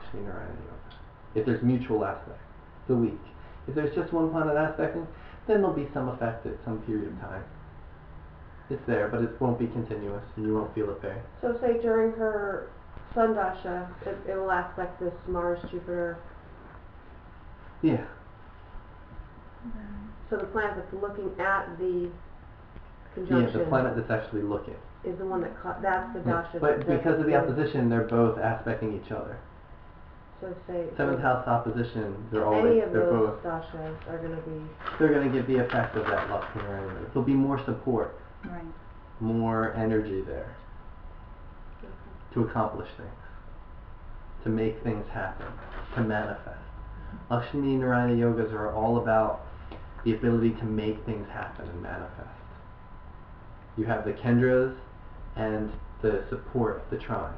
Lakshmi Narayana Yoga. If there's mutual aspect, the weak. If there's just one planet aspecting, then there'll be some effect at some period of time. It's there, but it won't be continuous, and you won't feel it very. So say during her Sun Dasha, it will aspect this Mars, Jupiter. Yeah. So the planet that's looking at the conjunction. Yeah, the planet that's actually looking. Is the one that, that's the Dasha. But because of the opposition, they're both aspecting each other. So say... Seventh house opposition, they're any always, of they're those both... Dashas are going to be... They're going to give the effect of that Lakshmi Narayana. There'll be more support. Right. More energy there. To accomplish things. To make things happen. To manifest. Lakshmi Narayana Yogas are all about the ability to make things happen and manifest. You have the Kendras and the support of the trines.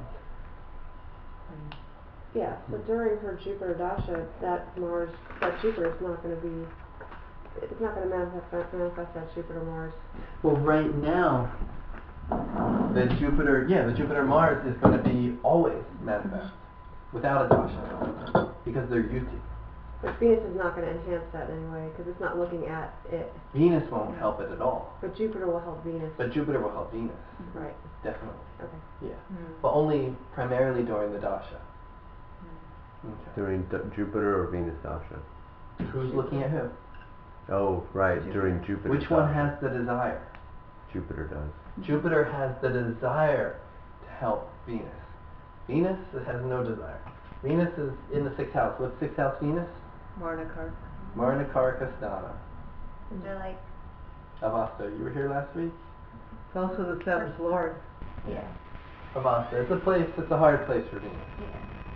Yeah, so during her Jupiter Dasha, that Jupiter is not going to be, it's not going to manifest that Jupiter Mars. Well, right now, the Jupiter Mars is going to be always manifest without a Dasha because they're UT. But Venus is not going to enhance that anyway because it's not looking at it. Venus won't help it at all. But Jupiter will help Venus. But Jupiter will help Venus. Right. Definitely. Okay. Yeah. But only primarily during the Dasha. Okay. During Jupiter or Venus Dasha? Who's looking at who? Oh, right, during Jupiter. Which one has the desire? Jupiter does. Jupiter has the desire to help Venus. Venus has no desire. Venus is in the 6th house. What's 6th house Venus? Marnakarka. Marnakarka Sthana. Is there like... Avasta, you were here last week? It's also the 7th Lord. Yeah. Avasta, it's a hard place for Venus. Yeah.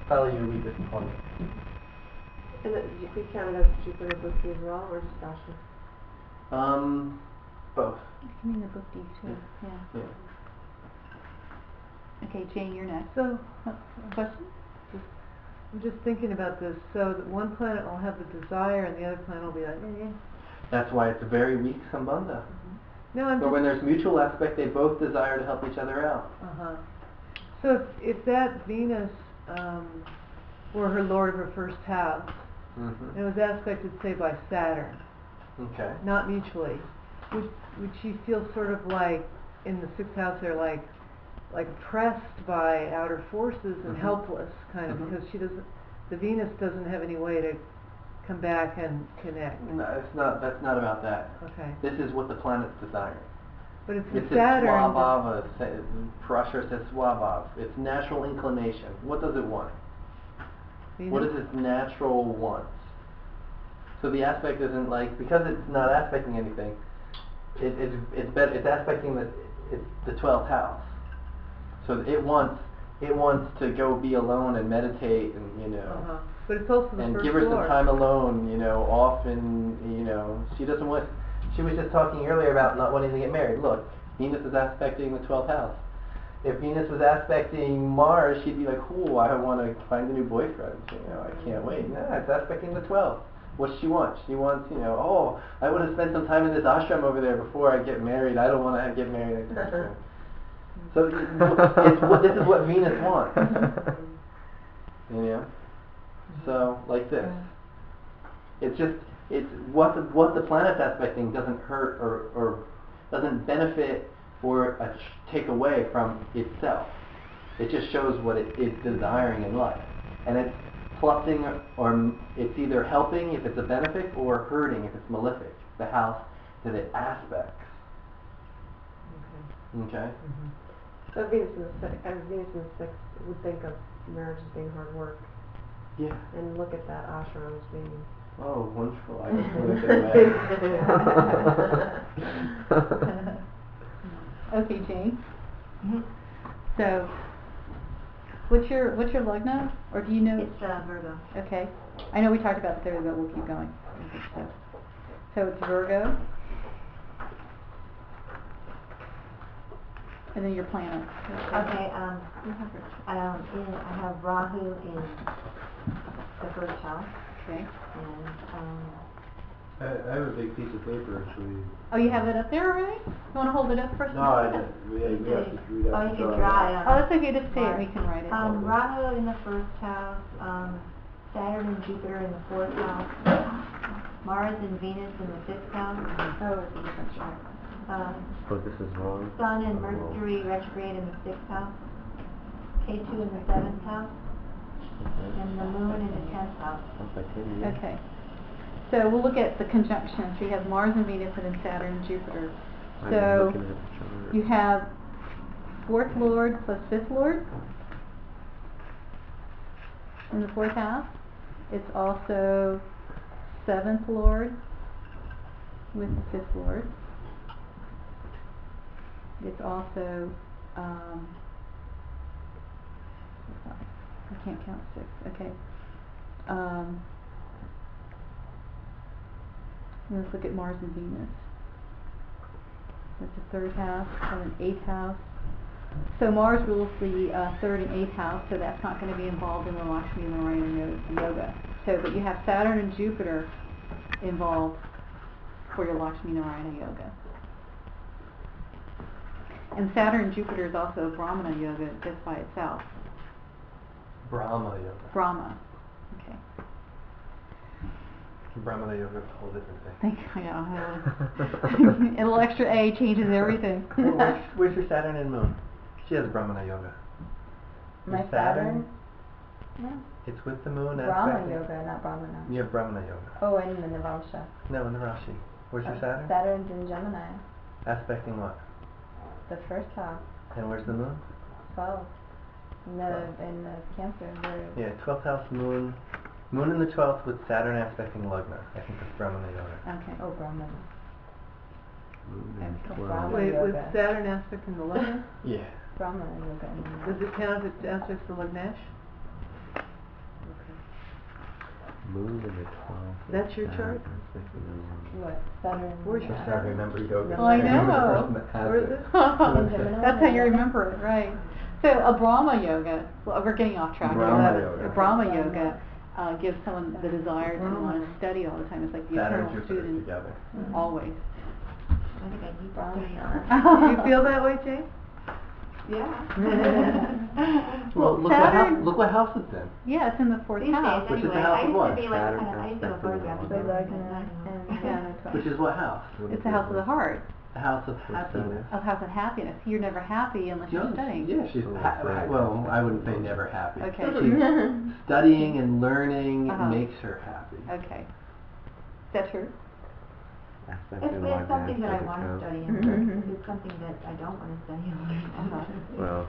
Probably you'll be disappointed. And you could count it as Jupiter Bhakti as well, or just Dasha? Both. I mean the Bhakti too. Yeah. Okay, Jane, you're next. So, Question? I'm just thinking about this. So that one planet will have the desire and the other planet will be like, That's why it's a very weak Sambandha. No, I'm But when there's mutual aspect, they both desire to help each other out. So if that Venus were her lord of her first house, and it was aspected, say, by Saturn, Okay. not mutually, would she feel sort of like in the 6th house they're like oppressed by outer forces and helpless, kind of, because the Venus doesn't have any way to come back and connect. No, that's not about that. Okay. This is what the planet's desiring. But it's It's Saturn. Swabhava. Parashara says Swabhav. It's natural inclination. What does it want? Venus? What is its natural wants? So the aspect isn't like, because it's not aspecting anything, it's aspecting the 12th house. So it wants to go be alone and meditate and But it's also the and first give her some lord. time alone, off, and she doesn't want. She was just talking earlier about not wanting to get married. Look, Venus is aspecting the 12th house. If Venus was aspecting Mars, she'd be like, "Ooh, I want to find a new boyfriend. I can't wait." Nah, it's aspecting the 12th. What does she want? She wants, oh, I want to spend some time in this ashram over there before I get married. I don't want to get married. So this is what Venus wants. So like this. It's what the planet's aspecting doesn't hurt or doesn't benefit or take away from itself. It just shows what it is desiring in life, and it's plotting, or it's either helping if it's a benefic or hurting if it's malefic. The house that it aspects. Okay. So Venus in the 6th would think of marriage as being hard work. Yeah. And look at that ashram as being... Oh, wonderful. I just want to get away. Okay, Jane. So, what's your lagna, or do you know? It's Virgo. Okay. I know we talked about this earlier, but we'll keep going. So it's Virgo. And then your planet. Okay, I have Rahu in the 1st house. Okay. And I have a big piece of paper, actually. Oh, you have it up there already? You want to hold it up first? No, I didn't. We have to Oh, you can draw it on. Oh, that's okay, just say it, we can write it. Rahu in the first house, Saturn and Jupiter in the fourth house, Mars and Venus in the fifth house, Oh, it's a different chart. Oh, this is wrong. Sun and Mercury retrograde in the sixth house, K2 in the seventh house, and the Moon in the 10th house. Sounds like 10 years. Okay. So we'll look at the conjunctions. So you have Mars and Venus and then Saturn and Jupiter. I'm So looking at the chart. you have fourth lord plus fifth lord in the fourth house. It's also seventh lord with the fifth lord. It's also I can't count six. Okay. Let's look at Mars and Venus. That's the third house and an eighth house. So Mars rules the third and eighth house, so that's not going to be involved in the Lakshmi Narayana yoga. So, but you have Saturn and Jupiter involved for your Lakshmi Narayana yoga. And Saturn and Jupiter is also a Brahmana yoga just by itself. Brahma yoga. Brahma. Okay. Brahmana yoga is a whole different thing. Thank you. Yeah, a little extra A changes everything. Where's your Saturn and Moon? She has Brahmana yoga. My Your Saturn? Yeah. It's with the Moon Brahma aspect. yoga, not Brahmana. You have Brahmana yoga. Oh, and the Navamsha. No, in the Rashi. Where's your Saturn? Saturn's in Gemini. Aspecting what? The first house, And where's the Moon? 12. In the Cancer. Yeah, 12th house Moon. Moon in the 12th with Saturn aspecting Lagna. I think that's Brahmana yoga. Okay. Oh, Brahmana. Moon and Okay. 12. Brahma Wait, with yoga. Saturn aspect in the Lagna? Yeah. Brahmana yoga. Does it count if it aspects the Lagnesh? Okay. Moon in the 12th. That's your Saturn chart? aspecting the Moon. What? Saturn. Where's your That's Saturn? how I remember yoga. Oh, I You're the know. person that has Where is it. it? That's how you remember it, right. So a Brahma yoga, well, we're getting off track. Brahma here. yoga. A Brahma yoga gives someone the desire to want to study all the time. It's like the Saturn eternal and Jupiter student, together. always. I think I need to Brahma study yoga. on Do you feel that way, Jane? Yeah. Well, Saturn, look what house it's in. yeah, it's in the fourth These house. days, Which is the anyway, house I of used what? to be like, Saturn I used to have a aspect photograph of So of Lagna everything. and Which is what house? It's the house of the heart, The house of What's happiness. of house of happiness. You're never happy unless you're studying. Yeah, she's Oh, right. well, I wouldn't say never happy. Okay. She's studying and learning Uh-huh. makes her happy. Okay. Is that true? Aspect It's in something that I Lagna want to doesn't study count. and it's something that I don't want to study and Well,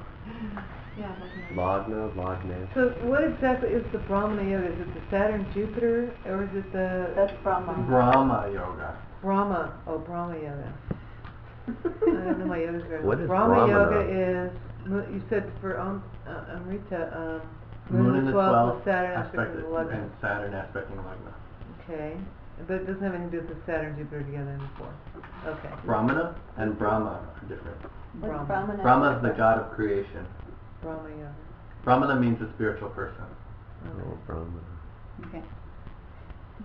Yeah, definitely. Lagna, Lagnesh. So what exactly is the Brahmana yoga? Is it the Saturn Jupiter or is it the That's Brahma. Brahma yoga. Brahma? Oh, Brahma yoga. I don't know my yogas very What well. is Brahma Brahmana? yoga is you said for Amrita Moon in the 12th 12th with Saturn aspect aspecting the Lagna. and Saturn aspecting Lagna. Okay, but it doesn't have anything to do with the Saturn Jupiter together in the fourth. Okay. Brahmana and Brahma are different. What's Brahma. Brahmana? Brahma is the god of creation. Brahma yoga. Brahmana means a spiritual person. Oh, Brahma. Okay.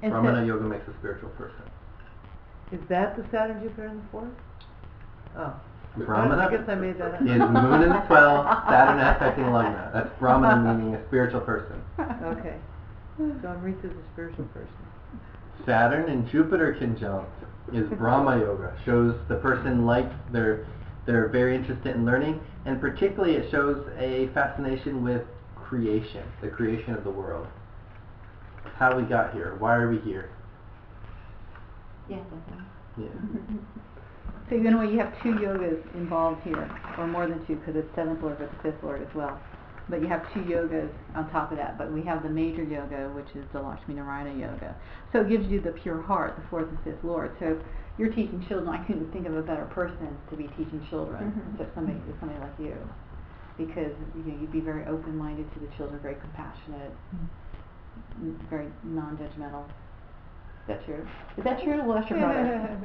And Brahmana so, yoga makes a spiritual person. Is that the Saturn Jupiter in the fourth? Oh. Brahmana I guess I made that up. is Moon in the 12th, Saturn aspecting Lagna. That's Brahmana meaning a spiritual person. Okay. So Amrita's a spiritual person. Saturn and Jupiter conjunct is Brahma yoga. Shows the person likes they're very interested in learning, and particularly it shows a fascination with creation, the creation of the world. How we got here, why are we here? Yes, definitely. Yeah. so anyway, you have two yogas involved here, or more than two, because it's seventh lord with the fifth lord as well. But you have two yogas on top of that. But we have the major yoga, which is the Lakshmi Narayana yoga. So it gives you the pure heart, the fourth and fifth lord. So you're teaching children. I couldn't think of a better person to be teaching children, except somebody like you, because you'd be very open-minded to the children, very compassionate, very non-judgmental. Is that true? Is that true? Well, that's your brother.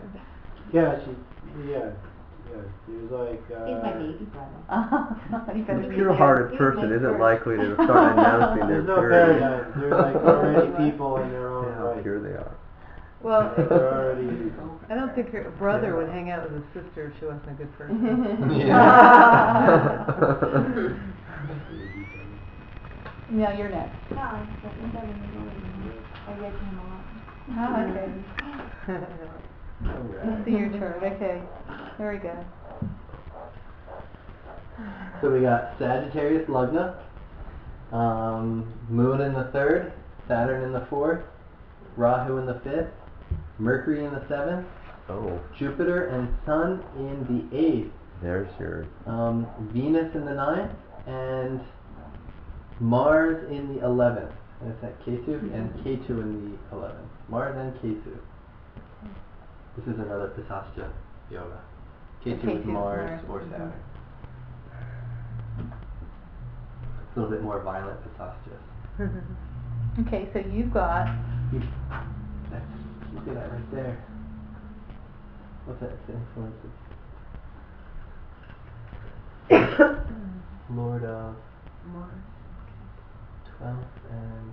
Yeah, he was like, He's my baby brother. You better A be pure-hearted He's person my isn't first. likely to start announcing their there's no purity. paradigm. They're like already people in their own Yeah, how right. pure they are. Well, They're already. I don't think her brother would hang out with his sister if she wasn't a good person. Now you're next. No, I think that was I read him a lot. Oh, okay. Let's see your chart. Okay. Very good. So we got Sagittarius Lugna, Moon in the 3rd, Saturn in the 4th, Rahu in the 5th, Mercury in the 7th, Oh, Jupiter and Sun in the 8th, there's your. Venus in the 9th, and Mars in the 11th. And it's at Ketu, and Ketu in the 11th. Mars and Ketu. This is another Pisastya yoga. Ketu is Ketu, Mars Mars. or Saturn. A little bit more violent Pisastya. Okay, so you've got You see that right there? What's that influences? Lord of 12th and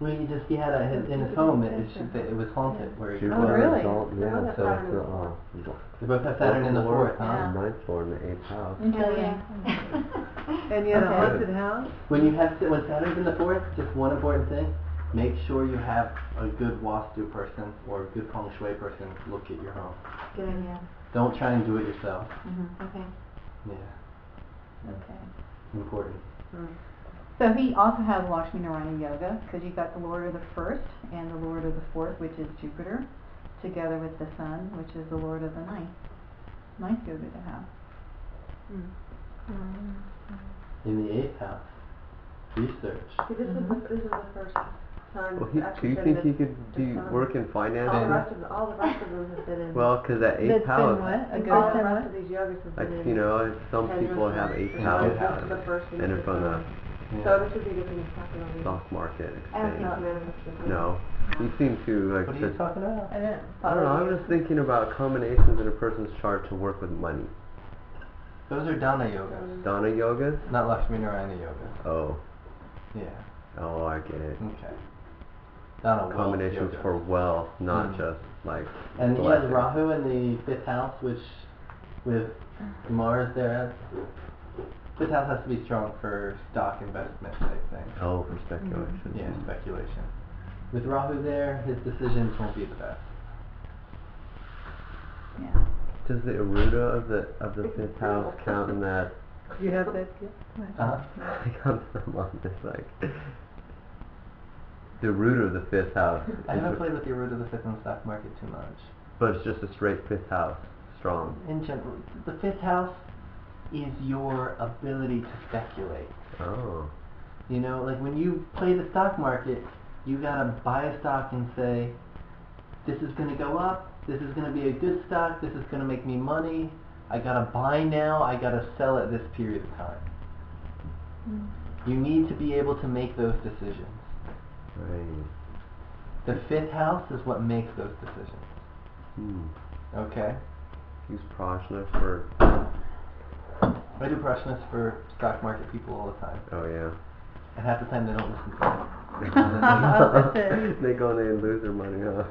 well, he had in his home. It was haunted where he Oh, really? Yeah, so Saturn it's They both have Saturn in the 4th, huh? Yeah. Ninth Lord in the 8th house. Interesting. And yet a Okay. haunted house? When Saturn's in the 4th, just one important thing: make sure you have a good Vastu person or a good Feng Shui person look at your home. Good idea. Don't try and do it yourself. Okay. Yeah, Okay. important. So he also has Lakshmi Narayana Yoga because you've got the Lord of the 1st and the Lord of the 4th, which is Jupiter, together with the Sun, which is the Lord of the 9th. Nice yoga to have. In the 8th house, research. See, this is the first time. Well, do you think he could work in finance? All the rest of them have been in. Well, because that 8th That's house, been what? A good all the thing rest what? of these yogas have like, been in. you know, some people have 8th house This is the first and it's on the So this would be a good thing to talk about. stock market I don't exchange. Not manifesting. No, you seem to like. What are you talking about? I didn't I don't know. follow I you. was thinking about combinations in a person's chart to work with money. Those are Dhana yogas, Dhana yogas. not Lakshmi Narayana yogas. Oh, Yeah. oh, I get it. Okay. Dhana wealth Combinations yoga. for wealth, not Mhm. just like. And he has blessings. Rahu in the 5th house, which with Mars there. 5th house has to be strong for stock investment type thing. Oh, for speculation. Yeah, speculation. With Rahu there, his decisions won't be the best. Yeah. Does the Aruda of the 5th house count in that? You have that? Uh-huh. I got some on this like. The root of the 5th house. I haven't played with the root of the 5th in the stock market too much. But it's just a straight 5th house, strong. In general, the 5th house is your ability to speculate. Oh. You know, like when you play the stock market, you gotta buy a stock and say, this is gonna go up, this is gonna be a good stock, this is gonna make me money, I gotta buy now, I gotta sell at this period of time. You need to be able to make those decisions. Right. The 5th house is what makes those decisions. Okay? Use Prajna for. I do prashnas for stock market people all the time. Oh yeah. And half the time they don't listen to me. That's it. They go in there and lose their money, huh?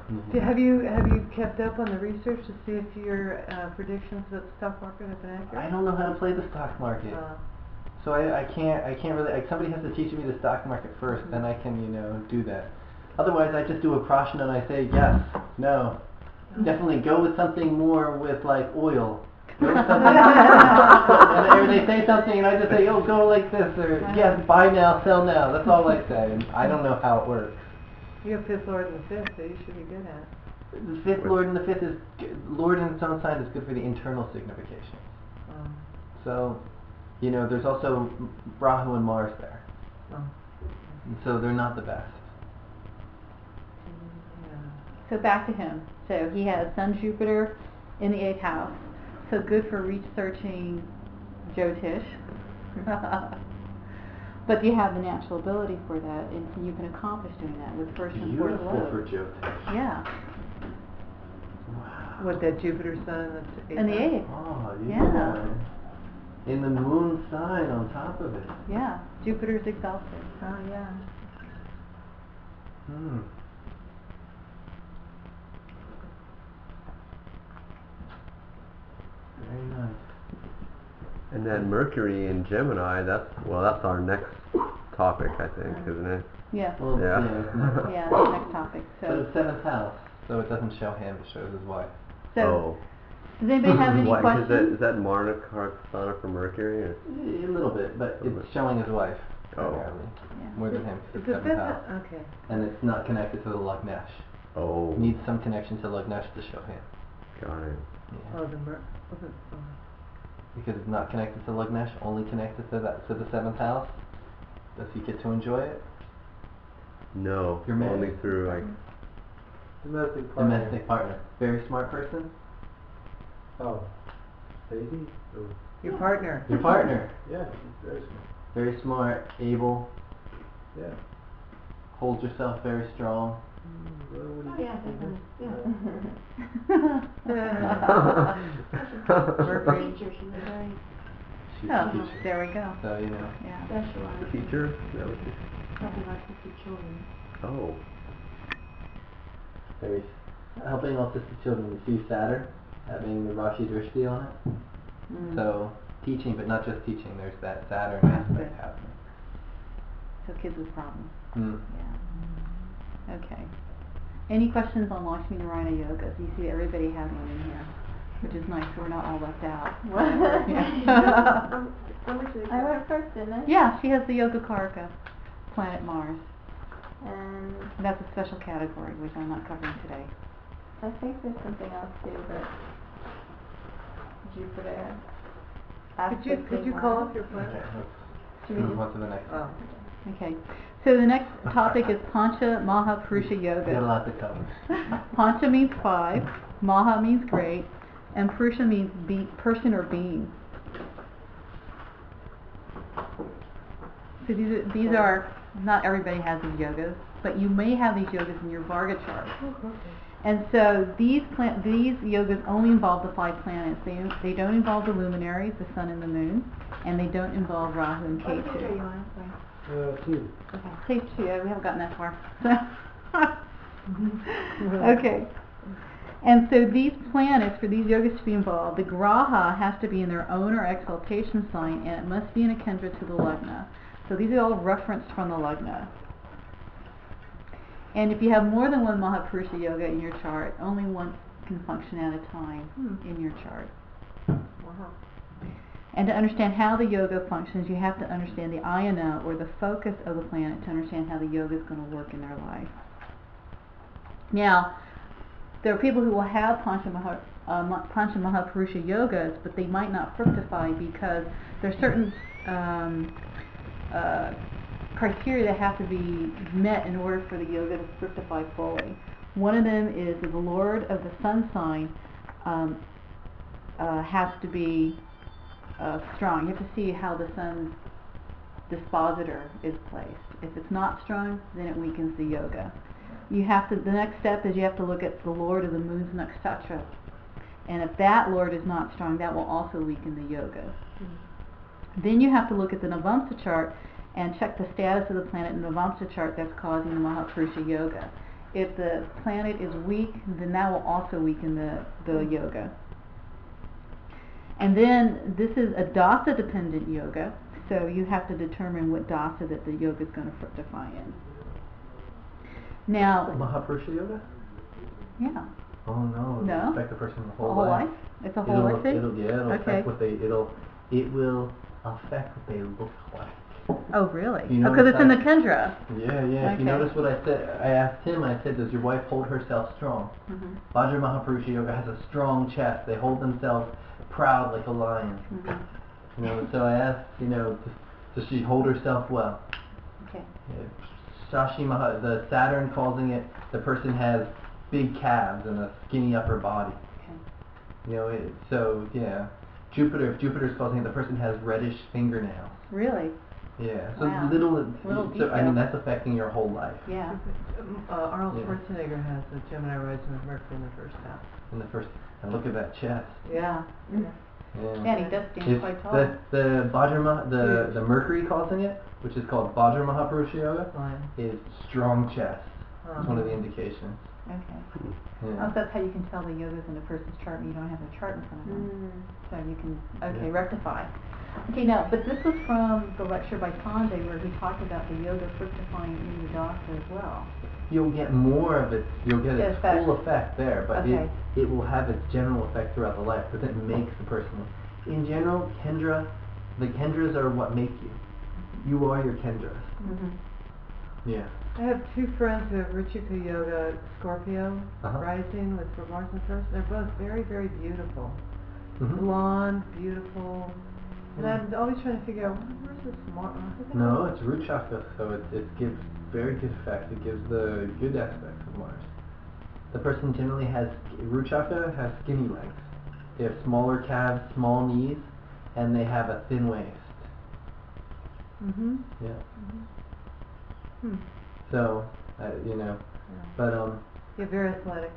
Have you kept up on the research to see if your predictions of the stock market have been accurate? I don't know how to play the stock market. So I can't really, like, somebody has to teach me the stock market first, then I can, do that. Otherwise, I just do a prashna and I say yes, no. Definitely go with something more with, like, oil. Go with something, and they say something and I just say, oh, go like this, or yes, buy now, sell now. That's all I say, and I don't know how it works. You have 5th Lord and the 5th, so you should be good at it. The 5th Lord and the 5th is, Lord in its own sign is good for the internal signification. So, there's also Rahu and Mars there. And so they're not the best. So back to him. So he has Sun Jupiter in the 8th house. So good for researching Jyotish. But you have the natural ability for that, and so you can accomplish doing that with 1st and 4th Beautiful for lobes. Jyotish. Yeah. Wow. What, that Jupiter Sun In the 8th. Oh, Yeah. In the moon sign on top of it. Yeah. Jupiter's exalted. Oh yeah. Very nice. And then Mercury in Gemini, that's our next topic, I think, isn't it? Yeah. Well, Yeah. it's next. Yeah, that's the next topic. But So, it's 7th house, so it doesn't show him, it shows his wife. so does anybody have any Why, questions? Is that Marnakarthana for Mercury? Or? A little bit, but it's showing his wife primarily. Yeah. More than him, Is it's the 7th fifth, house. okay. And it's not connected to the Lagnesh. Oh, Needs some connection to Lagnesh to show him. got it. Yeah. Oh, wasn't, Because it's not connected to Lagnesh, only connected to the 7th house. Does he get to enjoy it? No, You're married. only through like. Domestic partner. Very smart person. Oh, baby? Oh. your partner. Your partner. Yeah, she's very smart. Very smart, able, Yeah. holds herself very strong. Well, what do Oh, you yeah, think? Mercury teacher, she's very She's Oh, a teacher. there we go. So, you know. Yeah. specialized. Teacher? Is that what you- Helping autistic children. Oh. Very helping autistic children. You see Saturn having the Rashi Drishti on it. Mm. So teaching, but not just teaching. There's that Saturn aspect happening. So kids with problems. Mm. Yeah. Okay. Any questions on Lakshmi Narayana Yoga? You see everybody has one in here, which is nice, so we're not all left out. Yeah. I went first, didn't I? Yeah, she has the Yoga Karaka, planet Mars. And And that's a special category, which I'm not covering today. I think there's something else too, but Jupiter. Could you call up your planet? Okay, Should let's we move on to the next Oh. one. Okay. So the next topic is Pancha Maha Purusha We got a Yoga. lot to cover. Pancha means 5, Maha means great, and Purusha means person or being. So these are not everybody has these yogas, but you may have these yogas in your Varga chart. And so these yogas only involve the 5 planets. They don't involve the luminaries, the sun and the moon, and they don't involve Rahu and What page are you Ketu. on? Sorry. 2. Okay, page 2. We haven't gotten that far. Okay. And so these planets, for these yogas to be involved, the graha has to be in their own or exaltation sign, and it must be in a kendra to the lagna. So these are all referenced from the lagna. And if you have more than one Mahapurusha yoga in your chart, only one can function at a time in your chart. Wow. And to understand how the yoga functions, you have to understand the ayana, or the focus of the planet, to understand how the yoga is going to work in their life. Now, there are people who will have Pancha Maha Purusha yogas, but they might not fructify because there are certain criteria that have to be met in order for the yoga to fructify fully. One of them is that the Lord of the sun sign has to be strong. You have to see how the sun's dispositor is placed. If it's not strong, then it weakens the yoga. The next step is you have to look at the Lord of the moon's nakshatra. And if that Lord is not strong, that will also weaken the yoga. Then you have to look at the Navamsa chart and check the status of the planet in the Navamsa chart that's causing the Mahapurusha yoga. If the planet is weak, then that will also weaken the yoga. And then this is a dasa dependent yoga, so you have to determine what dasa that the yoga is going to fructify in. Now, Mahapurusha yoga? yeah, Oh no, No? it'll affect the person the a whole whole life? It's a whole life thing? It'll Okay. affect it will affect what they look like. Oh, really? You Because notice it's in the that? kendra. Yeah, If you Okay. notice what I said, I asked him, I said, does your wife hold herself strong? Mhm. Vajra Mahapurusha yoga has a strong chest. They hold themselves proud like a lion. Mhm. So I asked, does she hold herself well? Okay. The Saturn causing it, the person has big calves and a skinny upper body. Okay. Jupiter, if Jupiter's causing it, the person has reddish fingernails. Really? Yeah, so Wow. little detail. that's affecting your whole life. Yeah. Arnold Yeah. Schwarzenegger has a Gemini rising with Mercury in the first house. In the first, and look at that chest. Yeah. Yeah. And he does stand It's quite tall. the Mercury causing it, which is called Vajra Mahapurusha yoga, Lion. is strong chest. It's one of the Uh-huh. indications. Okay. Yeah. Oh, so that's how you can tell the yogas in a person's chart when you don't have a chart in front of them. So you can, Yeah. rectify. Okay, now, but this was from the lecture by Sanjay where he talked about the yoga fructifying in the dasa as well. You'll get more of it, you'll get its Effect. full effect there, but Okay. it will have its general effect throughout the life, because it makes the person. In general, the kendras are what make you. You are your kendras. Yeah. I have two friends who have Ruchika Yoga Scorpio Uh-huh. rising with Mars in first. They're both very, very beautiful. Mhm. Blonde, beautiful. And I'm always trying to figure out, where's this Mars? No, it's root chakra, so it gives very good effects. It gives the good aspects of Mars. The person generally has, root chakra has skinny legs. They have smaller calves, small knees, and they have a thin waist. Mm-hmm. Yeah. Hmm. So, but Yeah, very athletic.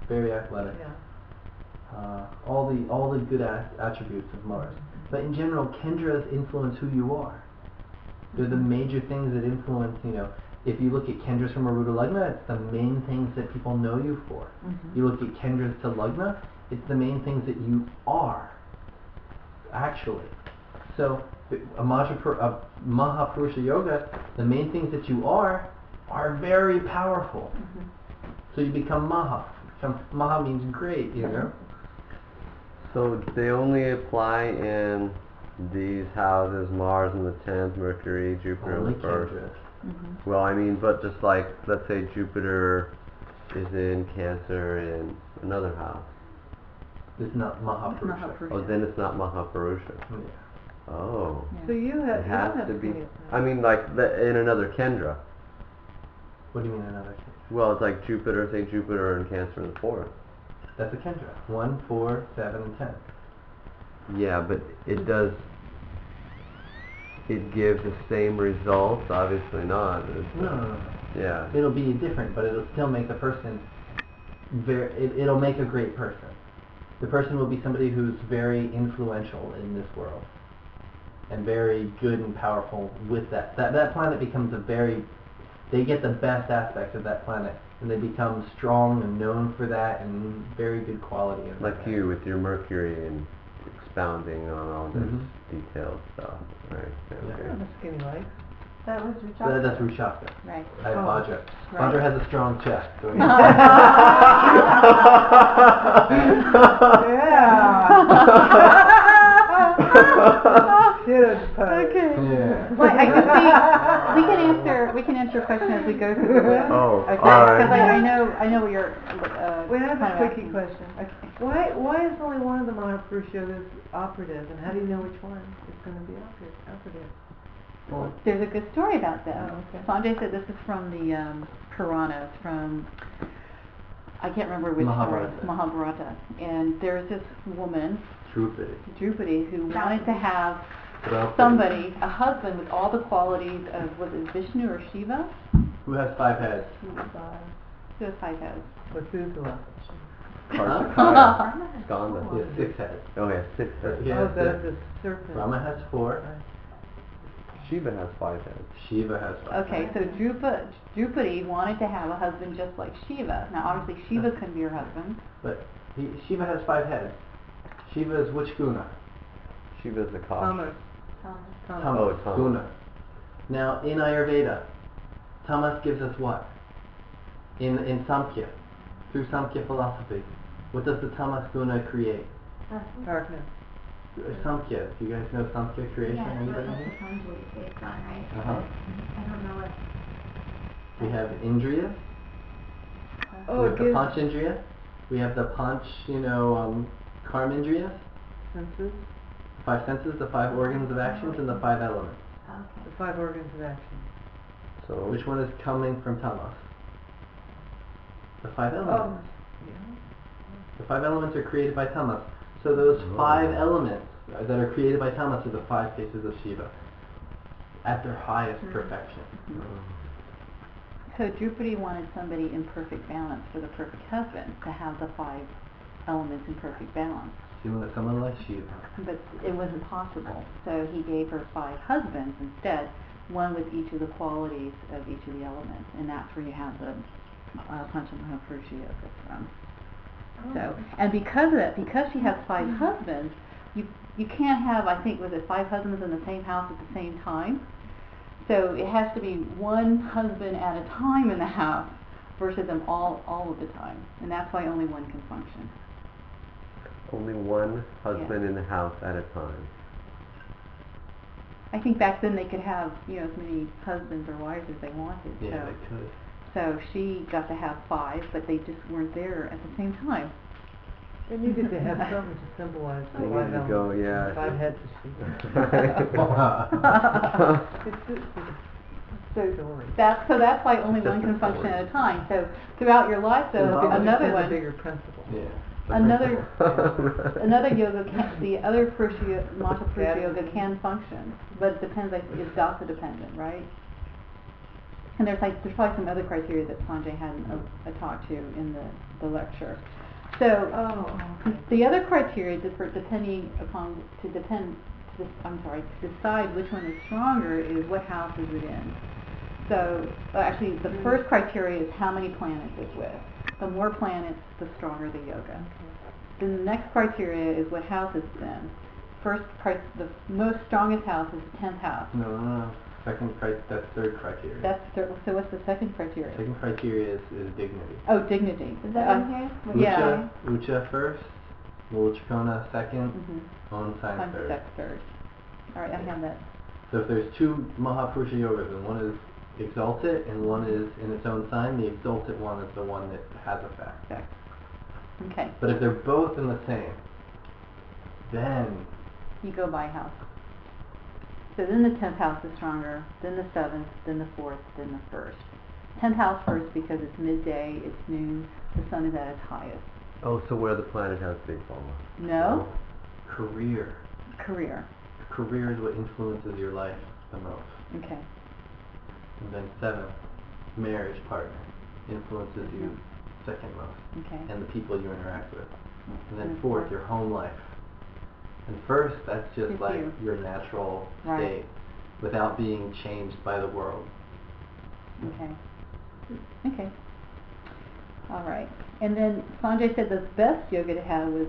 very athletic. Yeah. All the good attributes of Mars. But in general, kendras influence who you are. They're the major things that influence, if you look at kendras from Aruda Lagna, it's the main things that people know you for. You look at kendras to Lagna, it's the main things that you are, actually. So, a Maha Purusha Yoga, the main things that you are very powerful. So you become Maha. Maha means great, So they only apply in these houses, Mars in the 10th, Mercury, Jupiter Only in the 1st. kendras. Well, I mean, but just like, let's say Jupiter is in Cancer in another house. It's not Maha Purusha. Oh, then it's not Maha Purusha. Yeah. Oh. So you have, It has you don't to have be. skinny I mean, like in another Kendra. What do you mean another kendra? Well, it's like Jupiter, say Jupiter and Cancer in the 4th. That's a kendra. 1, 4, 7, and 10. Yeah, but it does. It gives the same results? Obviously not. No. Yeah. It'll be different, but it'll still make the person it'll make a great person. The person will be somebody who's very influential in this world and very good and powerful with that. That planet becomes they get the best aspects of that planet, and they become strong and known for that and very good quality. Like you with your Mercury and expounding on all this detailed stuff. Right. Yeah. I Okay. don't have skinny legs. That was So Ruchaka. that's root chakra. Right. I have Vajra. Right. Vajra has a strong chest. So Okay. Yeah. Well, I can see, we can answer a question as we go through the list. Oh, Okay, alright. because I know what you're, Wait, I have kind a of quickie asking. question. Okay. Why is only one of the Mahapurusha yogas operative, and how do you know which one is going to be operative? Well, There's a good story about that. Oh, okay. Sanjay said this is from the Puranas, from, I can't remember which story, Mahabharata. Mahabharata. And there's this woman, Drupadi. who wanted to have Draupadi. somebody, a husband with all the qualities of, was it Vishnu or Shiva? Who has 5 heads? Who has 5 heads? Methuselah. Kartikaya. Skanda. He has 6 heads. Oh, yeah, 6 heads. He Oh, has the 6. serpent. Rama has 4. Shiva has 5 heads. Shiva has 5 Okay, heads. so Drupadi wanted to have a husband just like Shiva. Now obviously Shiva couldn't be her husband. But Shiva has 5 heads. Shiva is which guna? Shiva's the Kosh. Tamas. Tamas. Tamas. Guna. Now in Ayurveda, Tamas gives us what? In Samkhya, through Samkhya philosophy, what does the Tamas guna create? Darkness. Samkhya. Do you guys know Samkhya creation? Yeah, Anybody that's here? what Patanjali is based on, right? Uh-huh. I don't know what. We have Indriya. Oh, We it have the gives Panchindriya. We have the Karmindriya. senses, 5 senses, the 5 organs of actions, and the 5 elements. the Okay. 5 organs of action. So, Which one is coming from Tamas? The 5 elements. The 5 elements are created by Tamas. So those 5 elements that are created by Tamas are the 5 faces of Shiva at their highest perfection. So Drupadi wanted somebody in perfect balance for the perfect husband, to have the 5 elements in perfect balance. She wanted someone like Shiva. But it wasn't possible, so he gave her 5 husbands instead, one with each of the qualities of each of the elements, and that's where you have the Pancha Maha Purusha yoga from. So, and because of that, because she has 5 husbands, you can't have, I think, was it 5 husbands in the same house at the same time? So it has to be one husband at a time in the house versus them all of the time. And that's why only one can function. Only one husband in the house at a time. I think back then they could have, as many husbands or wives as they wanted. Yeah, they could. So she got to have 5, but they just weren't there at the same time. They needed to have something to symbolize the They 5 needed to go, elements. yeah. 5 heads of sheep. So that's why only one can function at a time. So throughout your life, though, another one, bigger principle. Yeah. another yoga, the other Maha Purusha yoga can function, but it depends. It's Vyasa dependent, right? And there's probably some other criteria that Sanjay hadn't talked to in the lecture. So the other criteria to decide which one is stronger is what house is it in. So actually the first criteria is how many planets it's with. The more planets, the stronger the yoga. Then the next criteria is what house it's in. The most strongest house is the 10th house. No. That's third criteria. So what's the second criteria? Second criteria is dignity. Oh, dignity. Is that in here? Ucha first, Mulchakona second, Own sign third. Third. Alright, I have that. So if there's 2 Maha Purusha yogas and one is exalted and one is in its own sign, the exalted one is the one that has effect. Okay. But if they're both in the same, then you go by house. So then the 10th house is stronger, then the 7th, then the 4th, then the 1st. 10th house first because it's midday, it's noon, the sun is at its highest. Oh, so where the planet has big fall? No. Career. Career is what influences your life the most. Okay. And then 7th, marriage partner, influences you second most. Okay. And the people you interact with. And then 4th, your home life. And first, that's just like your natural state, without being changed by the world. Okay. All right. And then Sanjay said the best yoga to have was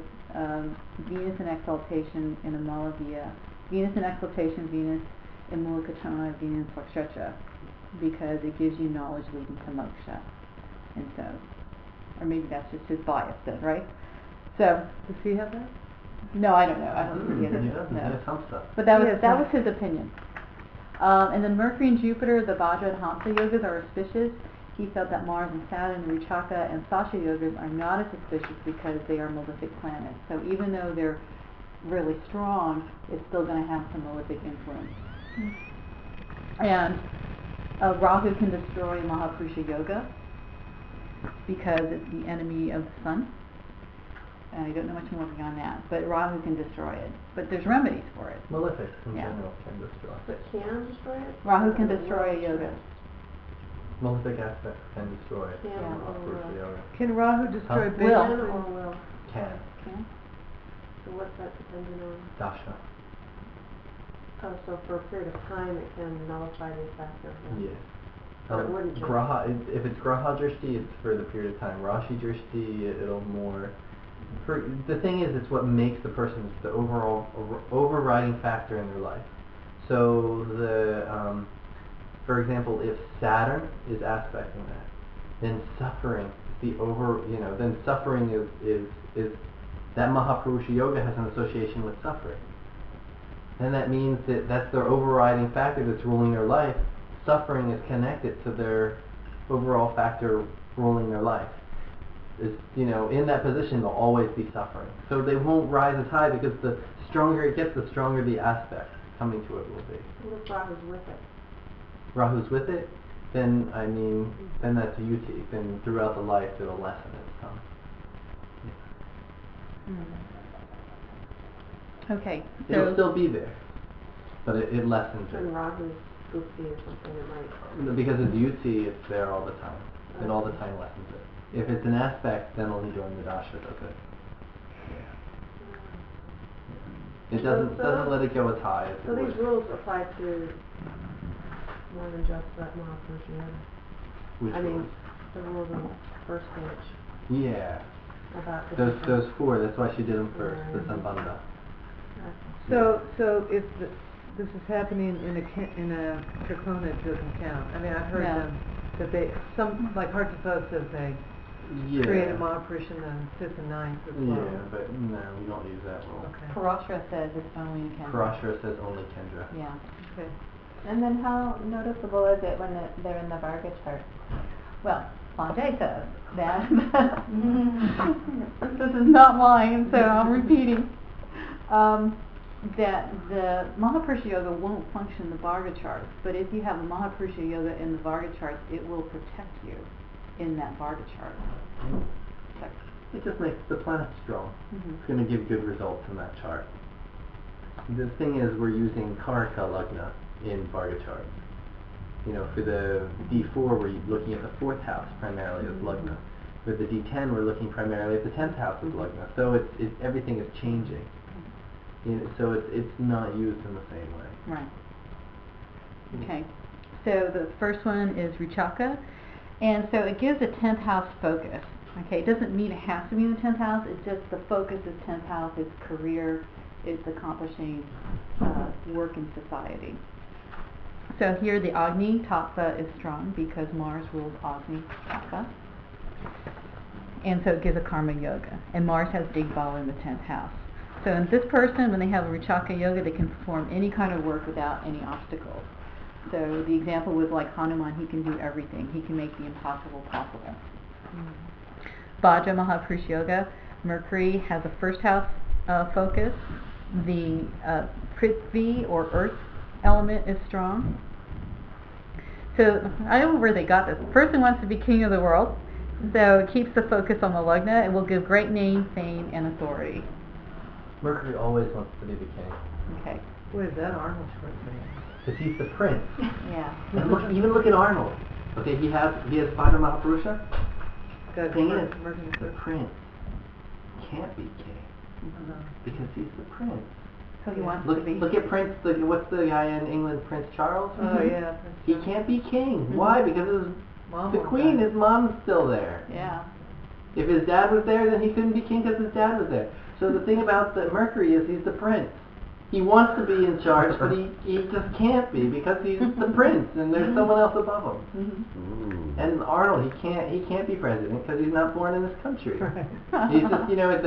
Venus in exaltation in Amalavya. Venus in exaltation, Venus in Mulakachana, Venus in Swakshetra, because it gives you knowledge leading to moksha. And so, or maybe that's just his bias then, right? So, does he have that? No, I don't know. I don't think he has some stuff. But that was his opinion. And then Mercury and Jupiter, the Vajra and Hamsa yogas are auspicious. He felt that Mars and Saturn, the Ruchaka and Sasha yogas are not as auspicious because they are malefic planets. So even though they're really strong, it's still going to have some malefic influence. And Rahu can destroy Maha Purusha yoga because it's the enemy of the sun. I don't know much more beyond that, but Rahu can destroy it. But there's remedies for it. Malefics in general can destroy it. But can destroy it? Rahu can destroy yoga. Malefic aspects can destroy it. Yoga. Can Rahu destroy Will. Can or will? Can. So what's that dependent on? Dasha. Oh, so for a period of time it can nullify the effect of it. Yes. But it wouldn't just... If it's Graha Drishti, it's for the period of time. Rashi Drishti, it'll more... the thing is, it's what makes the person the overall overriding factor in their life. So for example, if Saturn is aspecting that, then suffering then suffering is that Mahapurusha yoga has an association with suffering. Then that means that that's their overriding factor that's ruling their life. Suffering is connected to their overall factor ruling their life. In that position they'll always be suffering. So they won't rise as high because the stronger it gets, the stronger the aspect coming to it will be. What if Rahu's with it? Rahu's with it, then that's a yuti. Then throughout the life it'll lessen its time. Okay. So it'll still be there, but it lessens it. And Rahu's goofy or something, it might... Because it's yuti, it's there all the time. And all the time lessens it. If it's an aspect, then only during the dasha does it. It doesn't let it go as high as so it these would. rules apply to more than just that Mahapurusha yoga? Which I mean, rules? the rules of the first stage Yeah. about the Those different- those four. That's why she did them first. The Sambandha. So if this is happening in a Trikona, it doesn't count. I mean, I've heard No. them that like Hartappa says they Yeah. create a Mahapurusha in the 5th and 9th as well. Yeah, but no, we don't use that rule. Okay. Parashara says it's only in Kendra. Parashara says only Kendra. Yeah. Okay. And then how noticeable is it when they're in the Varga chart? Well, Sanjay says that. This is not mine, so I'm repeating. That the Mahapurusha Yoga won't function in the Varga chart, but if you have a Mahapurusha Yoga in the Varga chart, it will protect you in that Varga chart. So, It just makes the planet strong. It's going to give good results in that chart. The thing is, we're using Karaka Lagna in Varga charts. You know, for the D4, we're looking at the 4th house primarily as Lagna. For the D10, we're looking primarily at the 10th house as Lagna. So it's everything is changing. You know, so it's not used in the same way. right. Okay. So the first one is Ruchaka, and so it gives a 10th house focus. Okay, it doesn't mean it has to be in the 10th house. It's just the focus is 10th house. It's career. It's accomplishing work in society. So here the Agni Tattva is strong because Mars rules Agni Tattva. And so it gives a Karma Yoga. And Mars has Digbala in the 10th house. So in this person, when they have a Ruchaka Yoga, they can perform any kind of work without any obstacles. So the example was like Hanuman, he can do everything. He can make the impossible possible. Pancha Maha Purusha Yoga, Mercury has a first house focus. The Prithvi or earth element is strong. So I don't know where they got this. The person wants to be king of the world, so it keeps the focus on the Lagna. It will give great name, fame, and authority. Mercury always wants to be the king. Okay. What is that Arnold Schwarzenegger? Because he's the prince. Yeah. And even look at Arnold. Okay, he has Pancha Maha Purusha. Got Thing is, Mercury the prince can't be king because he's the prince. So he wants Look, to be. look at Prince. What's the guy in England? Prince Charles. Oh yeah. He can't be king. Why? Because Mom the won't queen, die. his mom's still there. Yeah. If his dad was there, then he couldn't be king because his dad was there. So the thing about the Mercury is he's the prince. He wants to be in charge, but he just can't be because he's the prince and there's someone else above him. And Arnold, he can't be president because he's not born in this country. He's just, you know,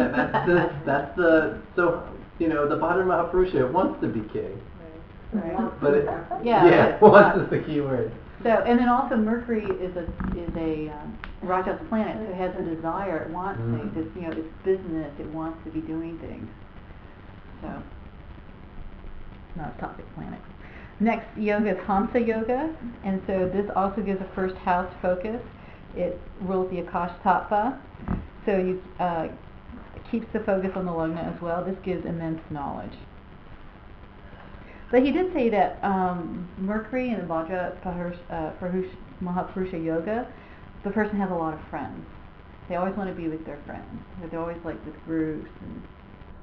that's the so, you know, the Pancha Maha Purusha wants to be king. Right. But Yeah. wants is the key word. So, and then also Mercury is a Raja's planet, so it has a desire, it wants things, it's, you know, it's business, it wants to be doing things. So, not a topic planet. Next yoga is Hamsa Yoga, and so this also gives a first house focus. It rules the Akash Tattva, so you keeps the focus on the Lagna as well. This gives immense knowledge. But he did say that Mercury in the Vajra Mahapurusha Yoga, the person has a lot of friends. They always want to be with their friends. They're always like with groups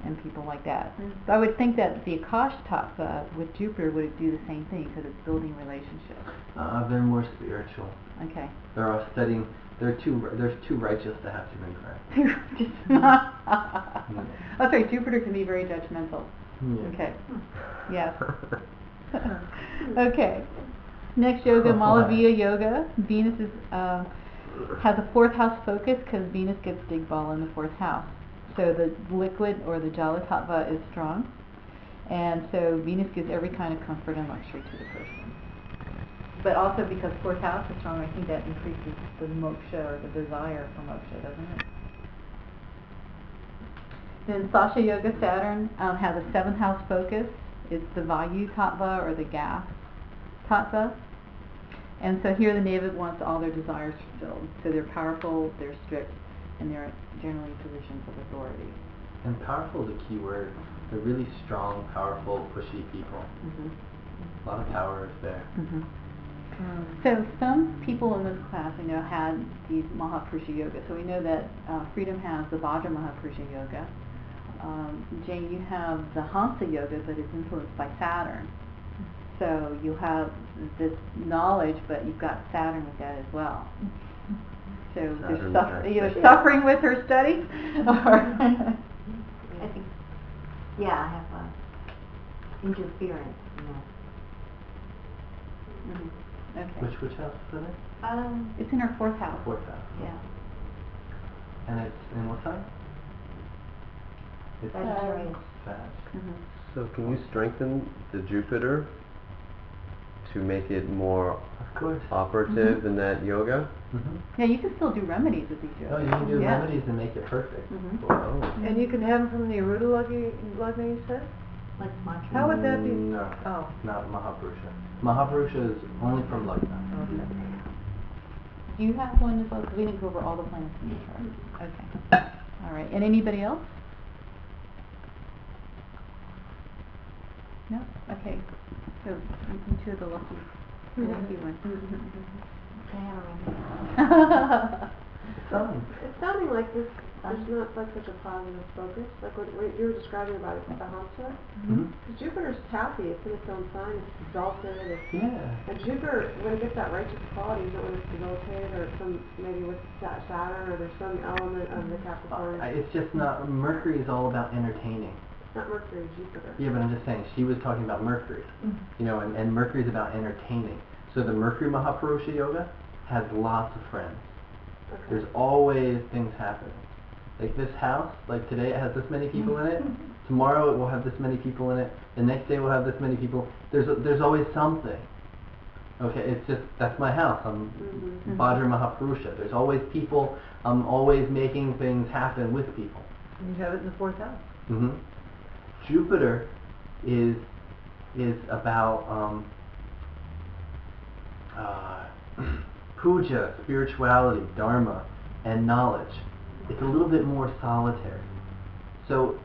and people like that. So I would think that the Akash Tattva with Jupiter would do the same thing because it's building relationships. They're more spiritual. Okay. They're all studying. They're too righteous to have too many friends. Oh, sorry. Jupiter can be very judgmental. Yeah. Okay. Yes. Okay. Next yoga, Malaviya Yoga. Venus is has a 4th house focus because Venus gets Digbala in the 4th house. So the liquid or the Jala Tattva is strong, and so Venus gives every kind of comfort and luxury to the person. But also because 4th house is strong, I think that increases the moksha or the desire for moksha, doesn't it? Then Sasha Yoga Saturn has a 7th house focus. It's the Vayu Tattva or the gas Tattva. And so here the native wants all their desires fulfilled. So they're powerful, they're strict, and they're generally positions of authority. And powerful is a key word. They're really strong, powerful, pushy people. A lot of power is there. So some people in this class, I know, had these Mahapurusha Yoga. So we know that Freedom has the Vajra Mahapurusha Yoga. Jane, you have the Hamsa Yoga, but it's influenced by Saturn. So you have this knowledge, but you've got Saturn with that as well. So there's Saturn either aspect. suffering with her study, or I think, yeah, I have interference, Mhm. Okay. Which house is it in? It's in her fourth house. Fourth house. yeah, And it's in what sign? It's Sagittarius. Sag. Mhm. So can you strengthen the Jupiter to make it more Of course. operative in that yoga? Mm-hmm. Yeah, you can still do remedies with these yogas. No, you can do Yeah. remedies and make it perfect. Mhm. Oh. And you can have them from the Aruda Lagna, you said? Like mantra. How would that be? No, Oh, not Mahapurusha. Mahapurusha is only from Lagna. okay. Do you have one as well? Because we didn't go over all the planets in the chart. Okay. All right. And anybody else? No? Okay. So you two are the lucky ones. I have a remedy. Sun. It's sounding like there's not like such a positive focus, like what you were describing about it, the Hamsa. Mm-hmm. Because Jupiter's happy, it's in its own sign, it's exalted, Yeah. and Jupiter, when it gets that righteous quality, is it when it's debilitated, or some, maybe with Saturn, or there's some element of the Capricorn. It's just not, Mercury is all about entertaining. Not Mercury, Jupiter. Yeah, but I'm just saying, she was talking about Mercury. You know, and Mercury is about entertaining. So the Mercury Mahapurusha Yoga has lots of friends. Okay. There's always things happening. Like this house, like today it has this many people in it. Tomorrow it will have this many people in it. The next day we'll have this many people. There's always something. Okay, it's just, that's my house. I'm Bhadra Mahapurusha. There's always people. I'm always making things happen with people. And you have it in the fourth house. Mm-hmm. Jupiter is about puja, spirituality, dharma, and knowledge. It's a little bit more solitary. So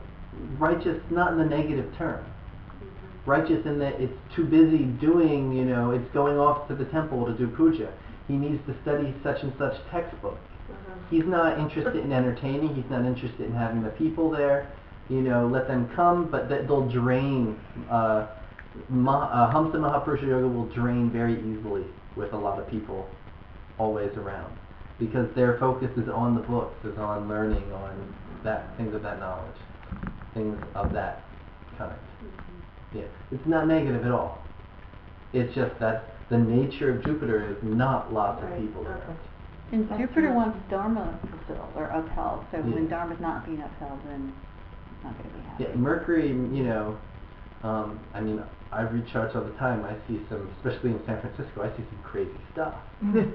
righteous, not in the negative term. Righteous in that it's too busy doing, you know, it's going off to the temple to do puja. He needs to study such and such textbook. He's not interested in entertaining. He's not interested in having the people there. You know, let them come, but they'll drain. Hamsa Mahapurusha Yoga will drain very easily with a lot of people always around, because their focus is on the books, is on learning, on that things of that knowledge, things of that kind. Yeah, it's not negative at all. It's just that the nature of Jupiter is not lots of people around. And Jupiter wants Dharma fulfilled or upheld. So when Yeah. Dharma's not being upheld, then it's not going to be happy. Yeah, Mercury, you know, I mean, I read charts all the time. I see some, especially in San Francisco, I see some crazy stuff. And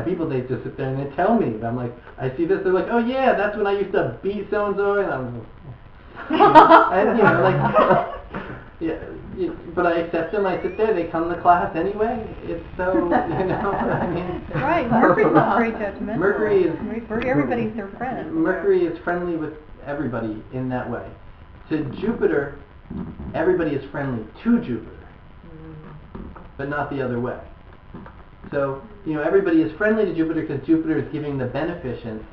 people, they just sit there and they tell me. And I'm like, I see this, they're like, oh yeah, that's when I used to beat so-and-so, and I'm and, you know, like, yeah, but I accept them, I sit there, they come to class anyway. It's so, you know, I mean. Right, Mercury's not very judgmental. Mercury is. Everybody's their friend. Mercury is friendly with everybody in that way. To Jupiter, everybody is friendly to Jupiter, but not the other way. So, you know, everybody is friendly to Jupiter because Jupiter is giving the beneficence,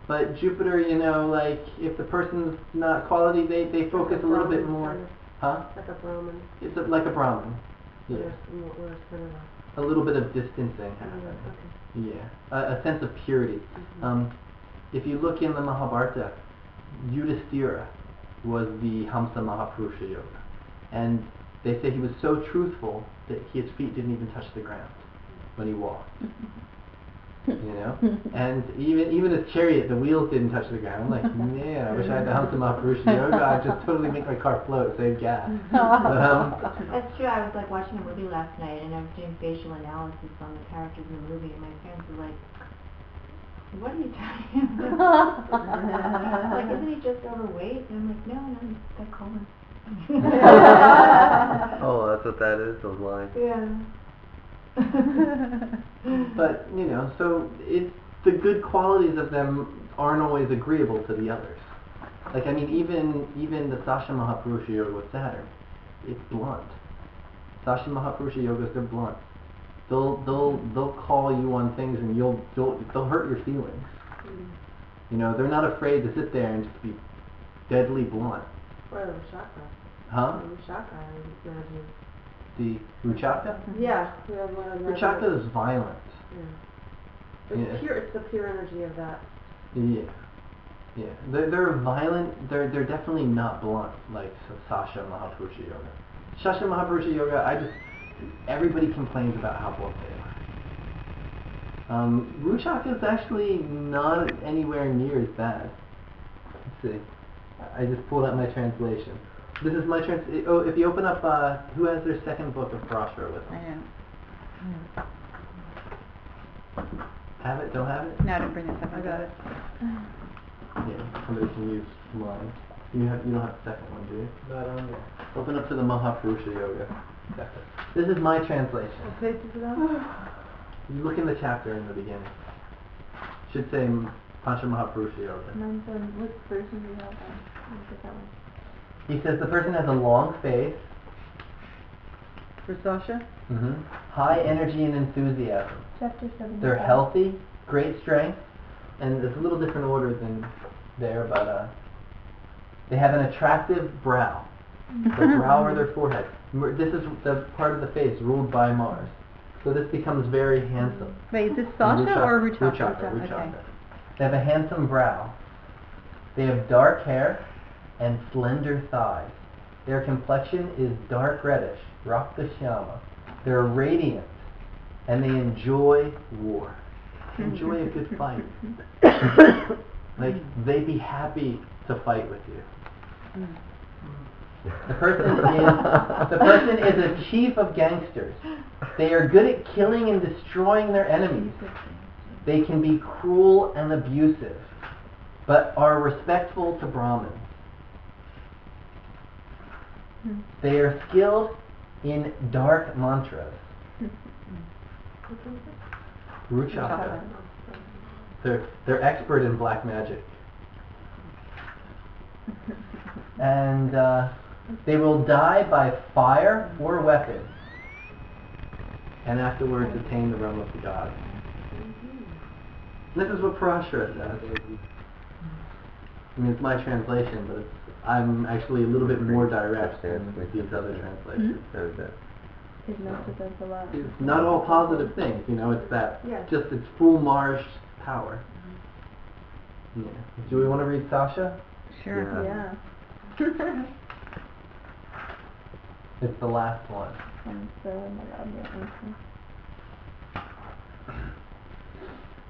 but Jupiter, you know, like, if the person's not quality, they focus a little bit more. Huh? Like a Brahmin. It's like a Brahmin. Yeah. Where it's kind of A little bit of distancing happening. okay. Yeah. A sense of purity. If you look in the Mahabharata, Yudhishthira was the Hamsa Mahapurusha Yoga. And they say he was so truthful that his feet didn't even touch the ground when he walked. You know? And even his chariot, the wheels didn't touch the ground. I'm like, man, I wish I had the Hamsa Mahapurusha Yoga. I'd just totally make my car float, save gas. But, That's true. I was like watching a movie last night, and I was doing facial analysis on the characters in the movie, and my parents were like, "What are you talking about?" Like, isn't he just overweight? And I'm like, no, he's got colon. Oh, that's what that is, those lines. Yeah. but, you know, so the good qualities of them aren't always agreeable to the others. Like, I mean, even the Sasha Mahapurusha Yoga with Saturn, it's blunt. Sasha Mahapurusha Yogas, they're blunt. They'll call you on things, and they'll hurt your feelings. You know, they're not afraid to sit there and just be deadly blunt. Or the chakra. Huh? The chakra, I imagine. The Ruchaka? Yeah. Ruchaka is violent. Yeah. It's pure. It's the pure energy of that. Yeah. Yeah. They're violent. They're definitely not blunt like Sasha Mahapurusha Yoga. Sasha Mahapurusha Yoga, everybody complains about how blunt they are. Ruchaka is actually not anywhere near as bad. Let's see. I just pulled up my translation. This is my if you open up, who has their second book of Parashara with them? I am. Have it? Don't have it? No, I didn't bring this up. I got it. Yeah, somebody can use mine. You don't have the second one, do you? Not on there. Open up to the Mahapurusha Yoga. This is my translation. What page is it on? You look in the chapter in the beginning. Should say Pancha Maha Purusha Yoga. Mine's on, what version do you have on? Look at that one. He says the person has a long face, For Sasha? high energy and enthusiasm. Chapter 7. They're healthy, great strength, and it's a little different order than there, but they have an attractive brow. The brow or their forehead. This is the part of the face ruled by Mars. So this becomes very handsome. Wait, is this Sasha or Ruchaka? Ruchaka. They have a handsome brow. They have dark hair and slender thighs. Their complexion is dark reddish, Rakta Shyama. They're radiant, and they enjoy war. Enjoy a good fight. Like, they'd be happy to fight with you. The person is a chief of gangsters. They are good at killing and destroying their enemies. They can be cruel and abusive, but are respectful to Brahmins. They are skilled in dark mantras. Ruchaka. They're expert in black magic. And they will die by fire or weapon, and afterwards attain the realm of the gods. This is what Parashara says. I mean, it's my translation, but I'm actually a little bit more direct than these other translations. His notes says a lot. It's not all positive things, it's that, Yes. just it's full Mars power. Yeah. Do we want to read Sasha? Sure. Yeah. It's the last one. I'm so in my love.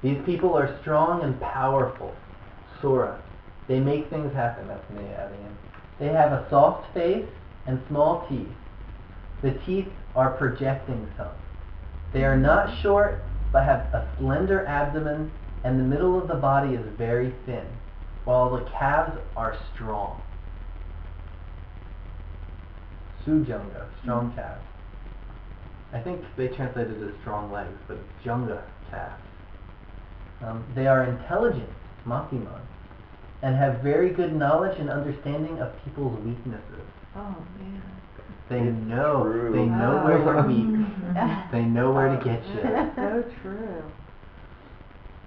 These people are strong and powerful. Sura. They make things happen. That's me adding in. They have a soft face and small teeth. The teeth are projecting some. They are not short, but have a slender abdomen, and the middle of the body is very thin, while the calves are strong. Sujunga, strong calves. I think they translated it as strong legs, but it's Junga calves. They are intelligent, Matiman, and have very good knowledge and understanding of people's weaknesses. Oh, man. They know where you're weak. They know where to get you. So true.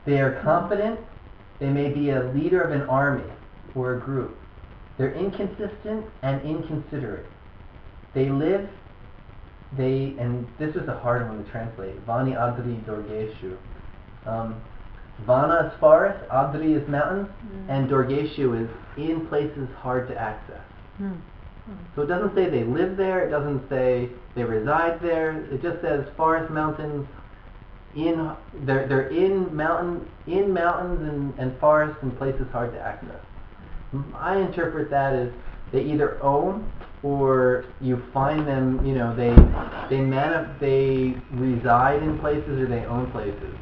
They are confident. They may be a leader of an army or a group. They're inconsistent and inconsiderate. And this is a hard one to translate. Vani Adri Dorgeshu. Vana is forest, Adri is mountains, and Dorgeshu is in places hard to access. So it doesn't say they live there, it doesn't say they reside there, it just says forest, mountains, they're in mountains and forests and places hard to access. I interpret that as they either own or you find them, they reside in places or they own places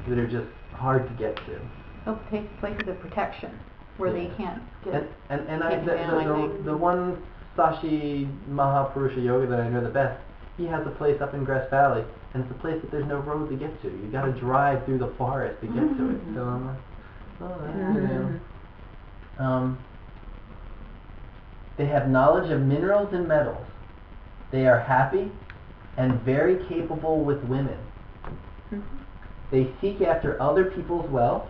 that are just hard to get to. They'll take places of protection where they can't get The one Sashi Mahapurusha Yoga that I know the best, he has a place up in Grass Valley, and it's a place that there's no road to get to. You got to drive through the forest to get to it. So I'm like, they have knowledge of minerals and metals. They are happy and very capable with women. They seek after other people's wealth.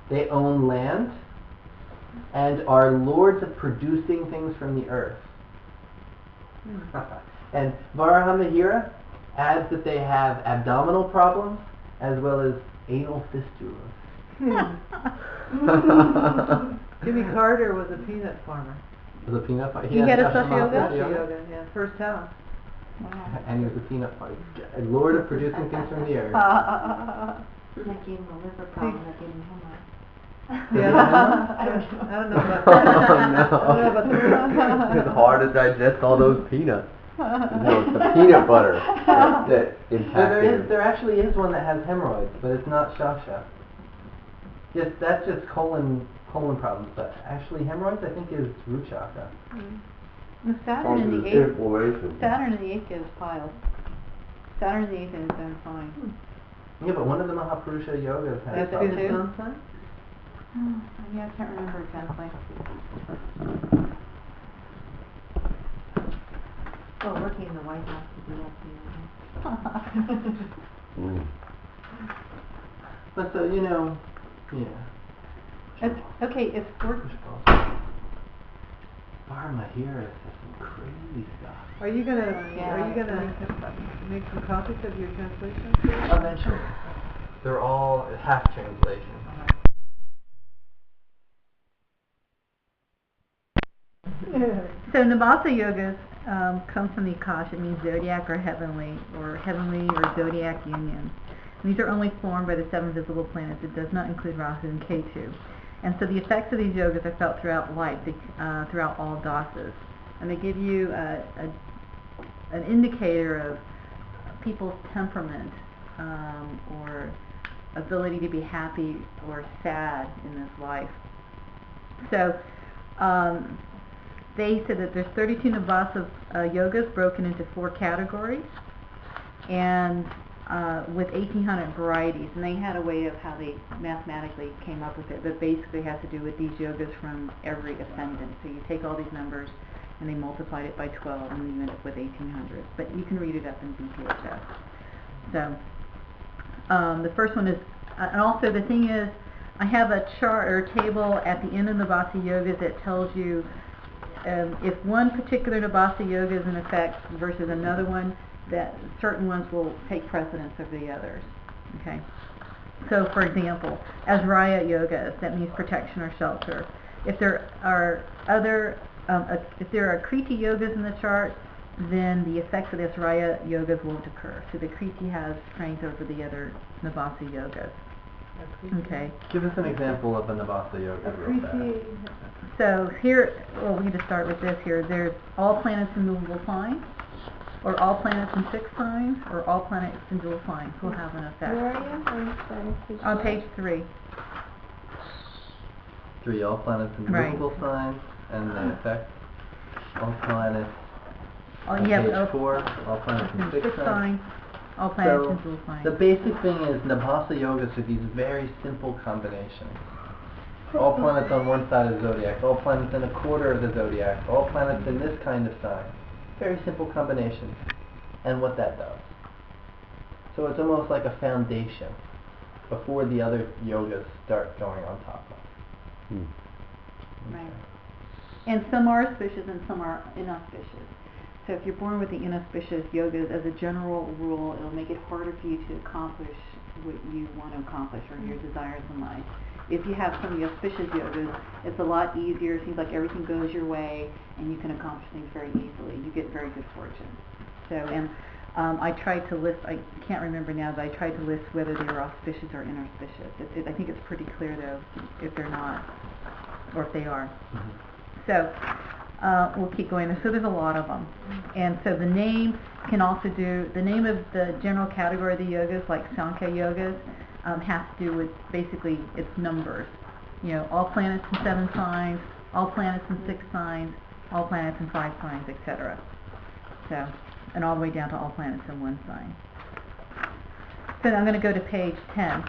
They own land and are lords of producing things from the earth. And Varahamihira adds that they have abdominal problems as well as anal fistulas. Jimmy Carter was a peanut farmer. Was a peanut farmer? He had a Shastra Shastra Yoga? Maha Purusha Yoga, yeah, first house. And he was a peanut farmer. Lord of producing things from the earth. That gave him a liver problem, that gave him hemorrhoids. Yeah. I don't know about that. I don't know about the It's hard to digest all those peanuts. No, it's the peanut butter that impacted. There actually is one that has hemorrhoids, but it's not shasha. That's just colon problems, but actually hemorrhoids I think is root chakra. The Saturn in the 8th. Inflammation. Saturn in the 8th gives piles. Saturn in the 8th in its own sign. Yeah, but one of the Mahapurusha yogas has Has to be the too? sun sign? Yeah, I can't remember exactly. Oh, working in the White House to do that too. But so, yeah. Okay, it's Pharma here is some crazy stuff. Are you gonna make some copies of your translations? Eventually. They're all half translation. So Nabasa yogas comes from the Akash. It means zodiac or heavenly or zodiac union. And these are only formed by the 7 visible planets. It does not include Rahu and Ketu. And so the effects of these yogas are felt throughout life, throughout all dasas. And they give you an indicator of people's temperament or ability to be happy or sad in this life. So they said that there's 32 Navasa yogas broken into 4 categories and with 1,800 varieties. And they had a way of how they mathematically came up with it, but basically it has to do with these yogas from every ascendant. So you take all these numbers and they multiplied it by 12 and you end up with 1,800. But you can read it up in BPHS. So the first one is, and also the thing is, I have a chart or a table at the end of the Nabasa yogas that tells you if one particular Nabasa yoga is in effect versus another one, that certain ones will take precedence over the others. Okay. So, for example, Azraya yogas, that means protection or shelter. If there are Kriti yogas in the chart, then the effects of the Azraya yogas won't occur. So the Kriti has strength over the other Nabasa yogas. Okay. Give us an example of a Nabasa yoga real fast. So here, we need to start with this here. There's all planets in movable signs, or all planets in fixed signs, or all planets in dual signs will have an effect. Where are you? On page 3. 3, all planets in movable signs, and the effect. All planets. On page 4, all planets in fixed signs. All planets in dual signs. The basic thing is Nabasa yogas are these very simple combinations. All planets on one side of the zodiac, all planets in a quarter of the zodiac, all planets in this kind of sign. Very simple combinations. And what that does. So it's almost like a foundation before the other yogas start going on top of. Right. And some are auspicious and some are inauspicious. So if you're born with the inauspicious yogas, as a general rule, it'll make it harder for you to accomplish what you want to accomplish or your desires in life. If you have some of the auspicious yogas, it's a lot easier. It seems like everything goes your way and you can accomplish things very easily. You get very good fortune. So, and I tried to list, I can't remember now, but I tried to list whether they were auspicious or inauspicious. I think it's pretty clear, though, if they're not, or if they are. So, we'll keep going. So there's a lot of them. And so the name can also do, the name of the general category of the yogas, like Sankhya yogas, has to do with basically its numbers. All planets in 7 signs, all planets in 6 signs, all planets in 5 signs, etc. So, and all the way down to all planets in 1 sign. So I'm going to go to page 10.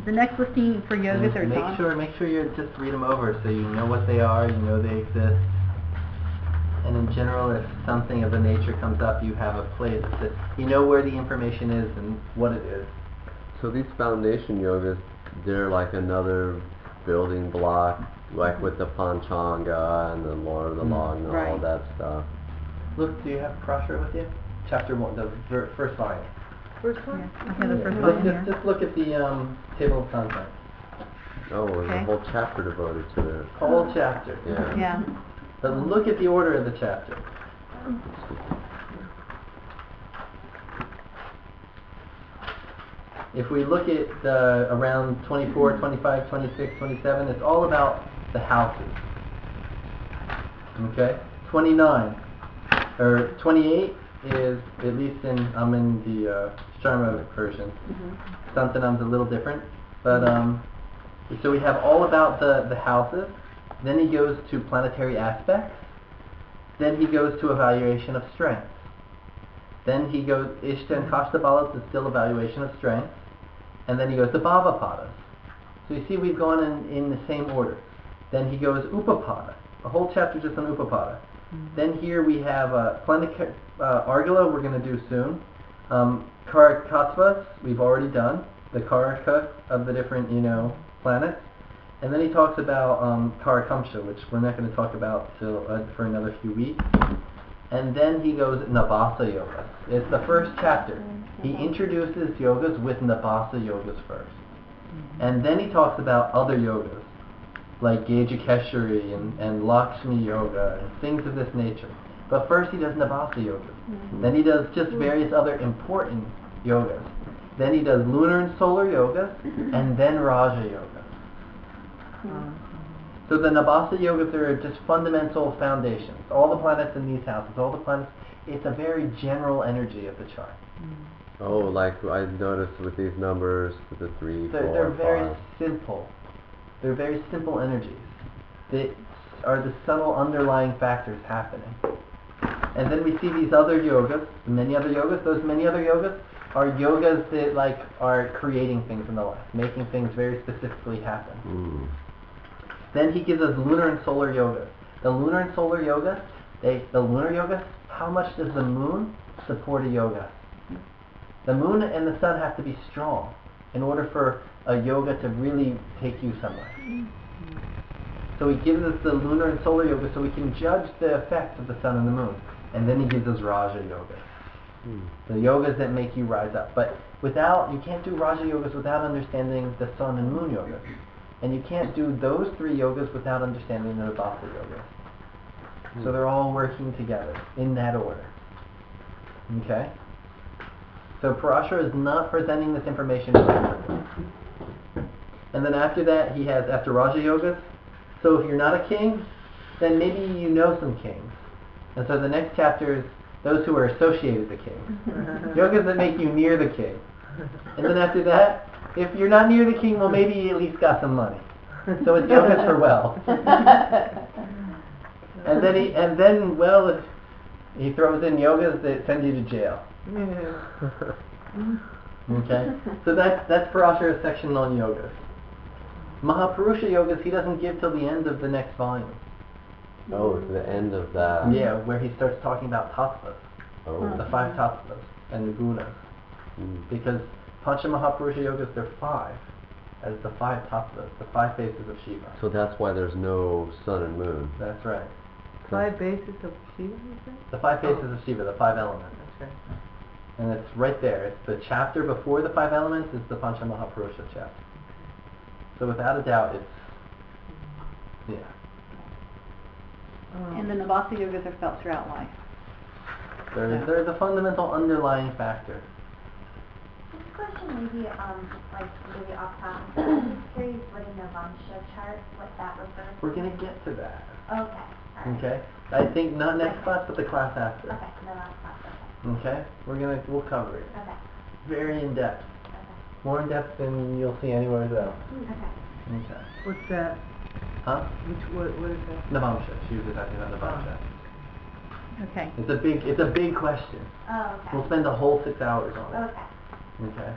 The next listing for yogas are make sure you just read them over so you know what they are, you know they exist. And in general, if something of the nature comes up, you have a place that you know where the information is and what it is. So these foundation yogas, they're like another building block, like with the Panchanga and the Lord of the Law and all that stuff. Look, do you have Prashara with you? Chapter 1, the first line. First one? Yeah, I have the first Let's one here. just look at the table of contents. Oh, there's Okay. a whole chapter devoted to it. Whole chapter. Yeah. Yeah. But look at the order of the chapter. If we look at around 24, 25, 26, 27, it's all about the houses. Okay? 29, or 28 is, at least I'm in the Sharma version. Santanam's a little different. But, so we have all about the houses. Then he goes to planetary aspects. Then he goes to evaluation of strength. Then he goes, Ishta and Kashtabalas is still evaluation of strength. And then he goes to Bhavapadas. So you see we've gone in the same order. Then he goes Upapada. A whole chapter just on Upapada. Then here we have Argala we're going to do soon. Karakatvas we've already done. The Karaka of the different, planets. And then he talks about Karakamsha, which we're not going to talk about till for another few weeks. And then he goes Navasa Yogas. It's the first chapter. He introduces yogas with Navasa Yogas first. And then he talks about other yogas, like Gajikeshari and Lakshmi Yoga and things of this nature. But first he does Navasa Yogas. Then he does just various other important yogas. Then he does lunar and solar yogas, and then Raja Yogas. So the Navasa Yogas are just fundamental foundations. All the planets in these houses, all the planets, it's a very general energy of the chart. Oh, like I noticed with these numbers, with the 3, 4, They're very 5. simple. They're very simple energies. They are the subtle underlying factors happening. And then we see these other yogas, many other yogas. Those many other yogas are yogas that are creating things in the life, making things very specifically happen. Then he gives us lunar and solar yogas. The lunar and solar yogas, the lunar yogas, how much does the moon support a yoga? The moon and the sun have to be strong in order for a yoga to really take you somewhere. So he gives us the lunar and solar yoga so we can judge the effects of the sun and the moon. And then he gives us Raja yogas. The yogas that make you rise up. But you can't do Raja yogas without understanding the sun and moon yogas. And you can't do those 3 yogas without understanding the Navasa yogas. So they're all working together in that order. Okay? So Parashara is not presenting this information perfectly. And then after that, he has, after Raja Yogas, so if you're not a king, then maybe you know some kings. And so the next chapter is those who are associated with the king. Yogas that make you near the king. And then after that, if you're not near the king, well, maybe you at least got some money. So it's yogas for wealth. And then he throws in yogas that send you to jail. Okay? So that's Parashara's section on yogas. Mahapurusha yogas he doesn't give till the end of the next volume. Oh, to the end of that. Yeah, where he starts talking about tattvas. Oh. The 5 tattvas and the gunas. Because Pancha Maha Purusha yogas, they're 5. As the 5 tattvas, the 5 faces of Shiva. So that's why there's no sun and moon. That's right. 5 bases of Shiva, you say? The 5 faces of Shiva, the 5 elements. That's right. And it's right there. It's the chapter before the 5 elements is the Pancha Maha Purusha chapter. So without a doubt, it's, yeah. And the Navasa yogas are felt throughout life. They're the fundamental underlying factor. This question maybe maybe off topic. I'm just curious what a Navamsha chart, what that refers to. We're going to get to that. Okay. All right. Okay? I think not next class, but the class after. Okay. No, that's not okay. Okay? We'll cover it. Okay. Very in depth. Okay. More in depth than you'll see anywhere else. Okay. Okay. What's that? Huh? What is that? Navamsha. She was talking about Navamsha. Okay. It's a big question. Oh, okay. We'll spend the whole 6 hours on it. Okay. Okay.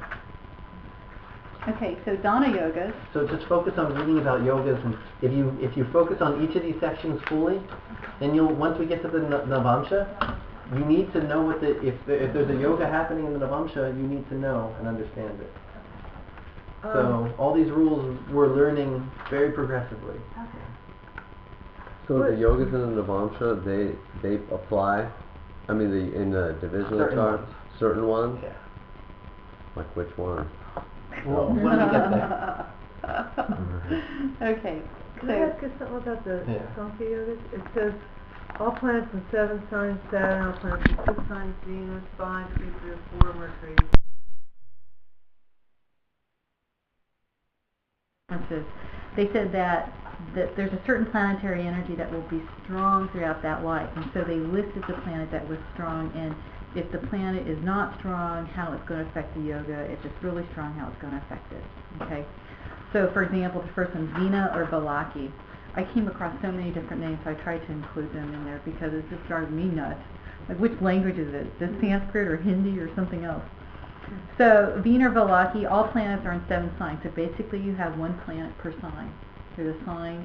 Okay, so Dhana yogas. So just focus on reading about yogas, and if you focus on each of these sections fully, then once we get to the Navamsha, you need to know if there's a yoga happening in the Navamsha, you need to know and understand it. So all these rules we're learning very progressively. Okay. So the yogas in the Navamsha, they apply, in the divisional Certain chart, ones. certain ones? Yeah. Like which one? Well, when we get there. Okay, Can I ask you something about the Yeah. Sankhya Yoga? It says all planets in 7 signs Saturn, all planets in 6 signs Venus, 5, 3, 3, 4 Mercury. They said that there's a certain planetary energy that will be strong throughout that life, and so they listed the planet that was strong, and if the planet is not strong, how it's going to affect the yoga. If it's really strong, how it's going to affect it. Okay, so for example, the first one, Vina or Valaki. I came across so many different names, so I tried to include them in there because it just drives me nuts. Like, which language is it? Is this Sanskrit or Hindi or something else? So Vina or Valaki, all planets are in 7 signs. So basically, you have 1 planet per sign. There's a sign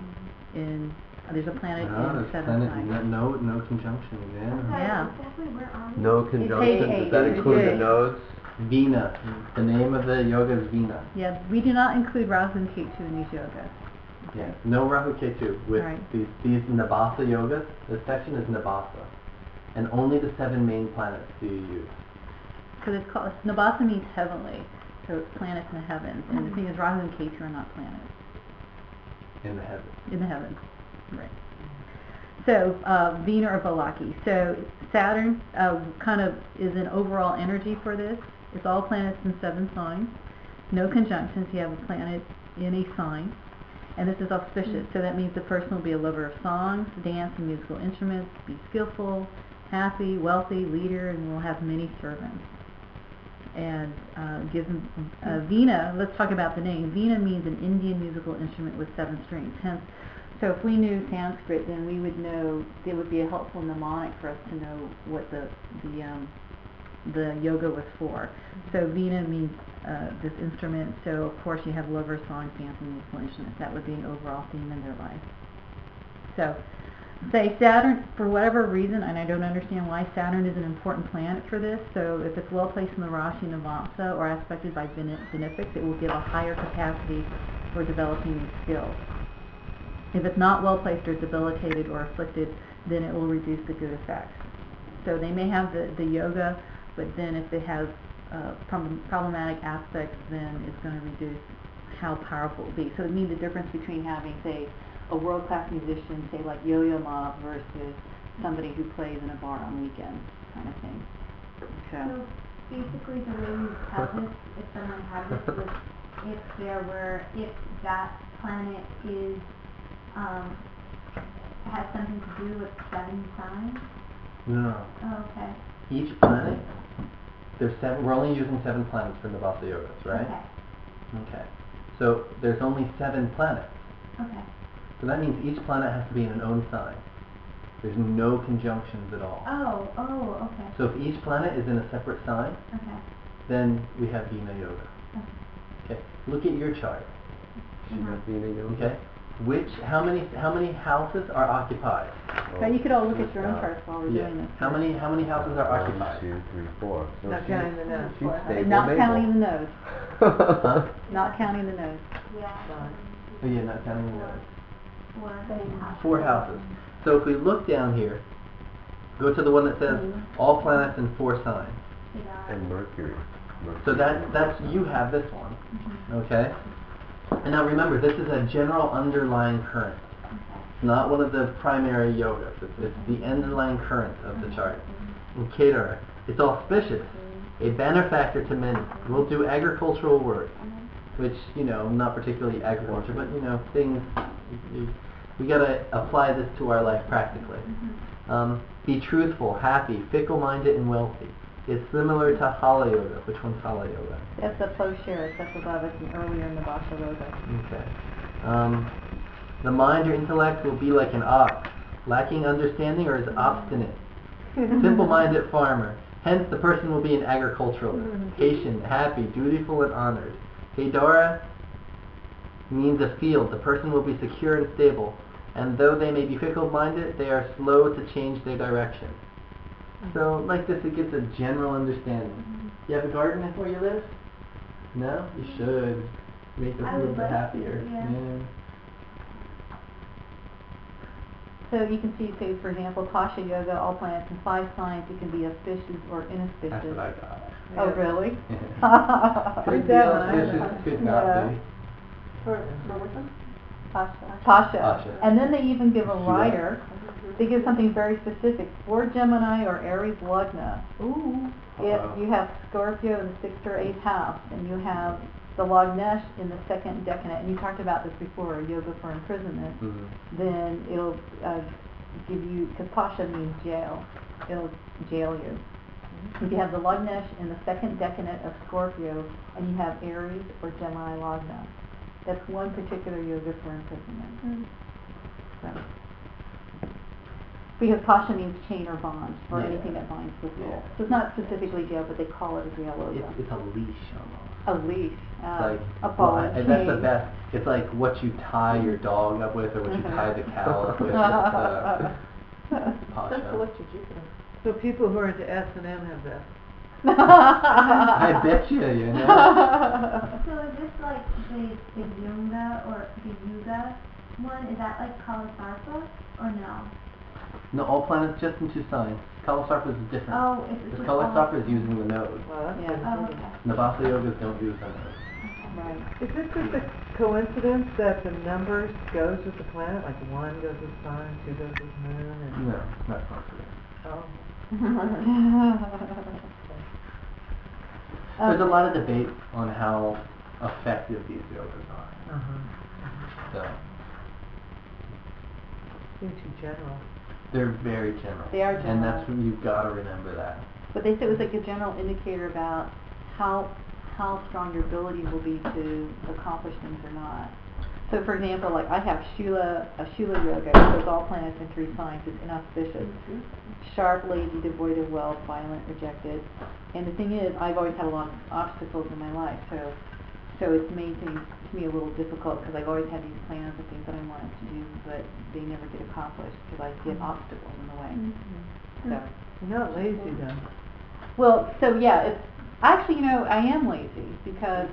in. There's a planet in 7 signs. No conjunction, yeah. Yeah. Exactly, where are we? No conjunction. A, Does that include the A. nodes? Vina. The name of the yoga is Vina. Yeah, we do not include Rahu and Ketu in these yogas. Yeah. No Rahu Ketu. With Right. these Nabasa yogas, this section is Nabasa. And only the 7 main planets do you use. Because it's called, Nabasa means heavenly, so it's planets in the heavens. And the thing is, Rahu and Ketu are not planets. In the heavens. In the heavens, right. So, Vina or Valaki. So, Saturn kind of is an overall energy for this. It's all planets in 7 signs. No conjunctions. You have a planet in a sign. And this is auspicious. So that means the person will be a lover of songs, dance, and musical instruments, be skillful, happy, wealthy, leader, and will have many servants. And gives them Veena. Let's talk about the name. Veena means an Indian musical instrument with 7 strings. Hence, so if we knew Sanskrit, then we would know. It would be a helpful mnemonic for us to know what the yoga was for. So Veena means this instrument. So of course you have lover, songs, dance, and musical instruments. That would be an overall theme in their life. So. Say Saturn, for whatever reason, and I don't understand why, Saturn is an important planet for this, so if it's well placed in the Rashi Navamsa or aspected by benefics, it will give a higher capacity for developing these skills. If it's not well placed or debilitated or afflicted, then it will reduce the good effects. So they may have the yoga, but then if it has problematic aspects, then it's going to reduce how powerful it will be. So it means the difference between having, say, a world-class musician, say like Yo-Yo Ma, versus somebody who plays in a bar on weekends, kind of thing. So basically the way you tell this, if someone had this, was if that planet is, has something to do with 7 signs? No. Oh, okay. Each planet, there's 7, we're only using 7 planets for Navasa yogas, right? Okay. So there's only 7 planets. Okay. So that means each planet has to be in an own sign. There's no conjunctions at all. Oh, okay. So if each planet is in a separate sign, Okay. then we have Vina Yoga. Okay. Look at your chart. She has Vina yoga. Okay. How many houses are occupied? So you could all look at your own charts while we're doing this. How many houses are 1, occupied? 2, 3, 4. So Not counting the nose. she's stable Not Mabel. counting the nose. Huh? Not counting the nose. Yeah. Oh yeah, not counting the nose. 4 4 houses. So if we look down here, go to the one that says all planets in 4 signs. And Mercury. So that's you have this one, okay? And now remember, this is a general underlying current. It's not one of the primary yogas. It's the underlying current of the chart. In Kedar, it's auspicious, a benefactor to many. We'll do agricultural work, which, not particularly agriculture, but, things, we gotta apply this to our life practically. Be truthful, happy, fickle-minded, and wealthy. It's similar to Hala Yoga. Which one's Hala Yoga? That's the Ploshara, that's above us and earlier in the Vasa Yoga. Okay. The mind or intellect will be like an ox, lacking understanding or is obstinate. Simple-minded farmer. Hence, the person will be an agriculturalist, patient, happy, dutiful, and honored. Kedara means a field. The person will be secure and stable, and though they may be fickle-minded, they are slow to change their direction. So, like this, it gives a general understanding. You have a garden where you live? No? You should. Make us a little bit happier. Yeah. So you can see, say, for example, Pasha Yoga, all planets in 5 signs. It can be auspicious or inauspicious. That's what I got. Oh, really? Could be that one, I auspicious, haven't- could not Yeah. be. For which one? Pasha. Pasha. And then they even give a See that? rider. They give something very specific. For Gemini or Aries Lagna, Ooh. if Uh-oh. you have Scorpio in the 6th or 8th house, and you have the Lagnesh in the 2nd decanate, and you talked about this before, yoga for imprisonment, then it'll give you, because Pasha means jail, it'll jail you. If you have the Lagnesh in the 2nd decanate of Scorpio, and you have Aries or Gemini Lagna, that's one particular yoga for imprisonment. So. Because Pasha means chain or bond, or Yeah. anything that binds the soul. Yeah. So it's not specifically jail, but they call it a jail yoga. It's a leash almost. A leash, Like, a ball well, and and that's the chain. best. It's like what you tie your dog up with, or what you tie the cow up with. It's Pasha. That's what's your Jupiter. So people who are into S&M have that. I bet you know. So is this like the Yunga or the Yuga one? Is that like Kalasarpa or no? No, all planets just in 2 signs. Kalasarpa is different. Oh, it's Because just Kalasarpa is using the node. Well, that's Yeah. good. Oh, okay. Navasa yogas don't use the node. Right. Is it just a coincidence that the numbers goes with the planet? Like 1 goes with sun, 2 goes with moon, and No, not confident. oh. There's a lot of debate on how effective these yogas are. So Seem too general. they're very general. They are And general. that's what you've got to remember that. But they said it was like a general indicator about how strong your ability will be to accomplish things or not. So for example, like I have a Shula yoga, so it's all planets in 3 signs, it's inauspicious. Sharp, lazy, devoid of wealth, violent, rejected. And the thing is, I've always had a lot of obstacles in my life, so it's made things to me a little difficult because I've always had these plans of things that I wanted to do, but they never get accomplished because I get obstacles in the way. So. You're not lazy though. Well, so yeah, it's actually, I am lazy because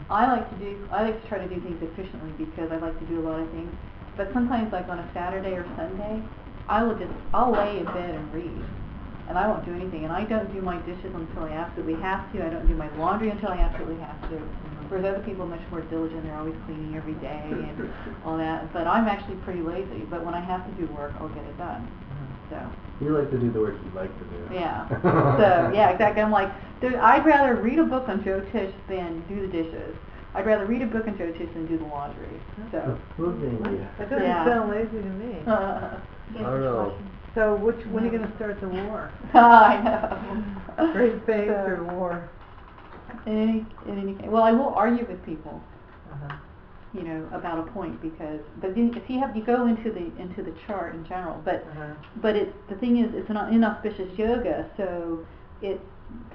I like to try to do things efficiently because I like to do a lot of things. But sometimes, like on a Saturday or Sunday, I'll lay in bed and read, and I won't do anything. And I don't do my dishes until I absolutely have to. I don't do my laundry until I absolutely have to. Whereas other people are much more diligent. They're always cleaning every day and all that. But I'm actually pretty lazy. But when I have to do work, I'll get it done. So. You like to do the work you like to do. Yeah. So, yeah, exactly. I'm like, I'd rather read a book on Jyotish than do the dishes. I'd rather read a book on Jyotish than do the laundry. So. That doesn't Yeah. sound lazy to me. I don't know. So when are you going to start the war? I know. Great faith So- or war? In any case, well, I will argue with people, Uh-huh. about a point but then if you go into the chart in general, but Uh-huh. the thing is, it's an inauspicious yoga, so it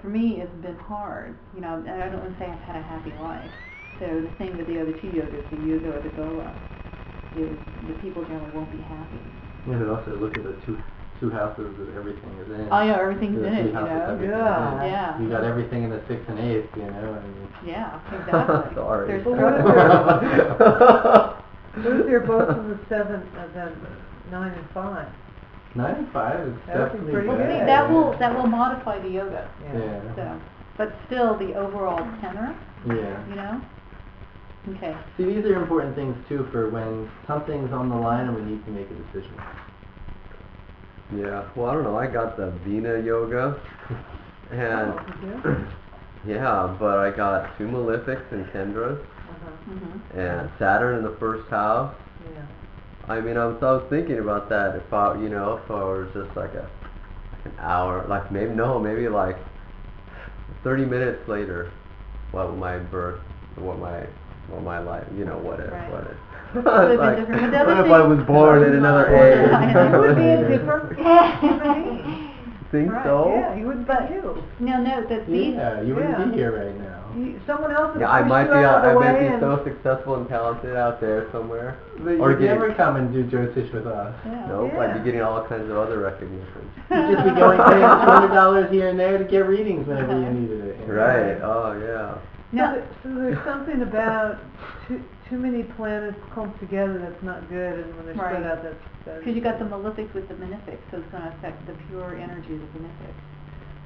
for me it's been hard. And I don't want to say I've had a happy life. So the same with the other 2 yogas, the Yuga or the Goa, is the people generally won't be happy. You could also look at the two houses that everything is in. Oh yeah, everything's The in it, 3 houses everything's Yeah. in. Yeah. You got everything in the 6th and 8th, Yeah, exactly. Sorry. There's Well, what if they're both in the 7th and then 9 and 5? 9 and 5 is That would be definitely pretty bad. good. that will modify the yoga. Yeah. So, but still the overall tenor, Yeah. Okay. See, these are important things too for when something's on the line and we need to make a decision. Yeah, well, I don't know. I got the Vina yoga, and yeah, but I got 2 malefics and Kendras, Uh-huh. and Saturn in the 1st house. Yeah. I mean, I was thinking about that. If I was just like an hour, like maybe like 30 minutes later, what my birth, what my life, whatever. Right. What it. Would have been Like, different. But the other what if I was born in another age? It would be a different Think Right, so? yeah, you wouldn't But be you. no, that these. Yeah, you wouldn't Yeah. be here right now. Someone else would Yeah, I push might you be. out of the I way might be and so successful and talented out there somewhere. But Or you'd getting- never come and do Jyotish with us. Yeah. Nope, I'd be Yeah. getting all kinds of other recognition. You'd just be going paying $200 here and there to get readings whenever you needed it. Right. Oh yeah. No. So there's something about too many planets clumped together that's not good, and when they're spread Right. out, that's Because you got the malefics with the benefics, so it's going to affect the pure energies of the benefics.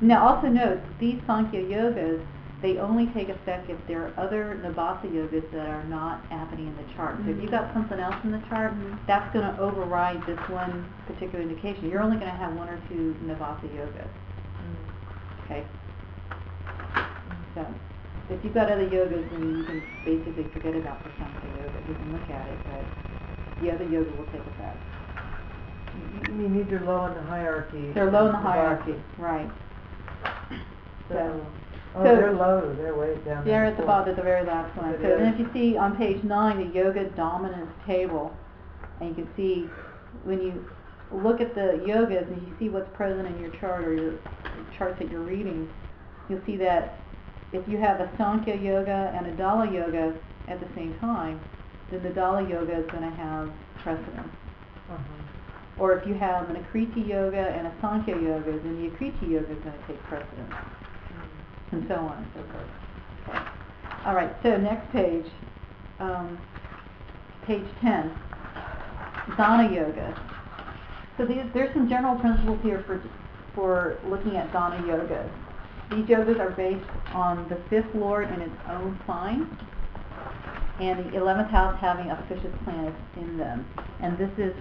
Now also note, these Sankhya yogas, they only take effect if there are other Nabasa yogas that are not happening in the chart. So if you've got something else in the chart, that's going to override this one particular indication. You're only going to have one or two Nabasa yogas. Okay? So if you've got other yogas, then you can basically forget about the Sankhya yoga. You can look at it, but the other yoga will take effect. You mean these are low in the hierarchy? They're low in the hierarchy, right. So they're low. They're way down there. They're at the bottom, at the very last one. So then if you see on page 9 the yoga dominance table, and you can see when you look at the yogas and you see what's present in your chart or your charts that you're reading, you'll see that if you have a Sankhya yoga and a Dala yoga at the same time, then the Dala yoga is going to have precedence. Or if you have an Akriti yoga and a Sankhya yoga, then the Akriti yoga is going to take precedence. And so on and so forth. Okay. All right, so next page, page 10, Dhana yoga. So there's some general principles here for looking at Dhana yogas. These yogas are based on the 5th lord in its own sign, and the 11th house having auspicious planets in them. And this is,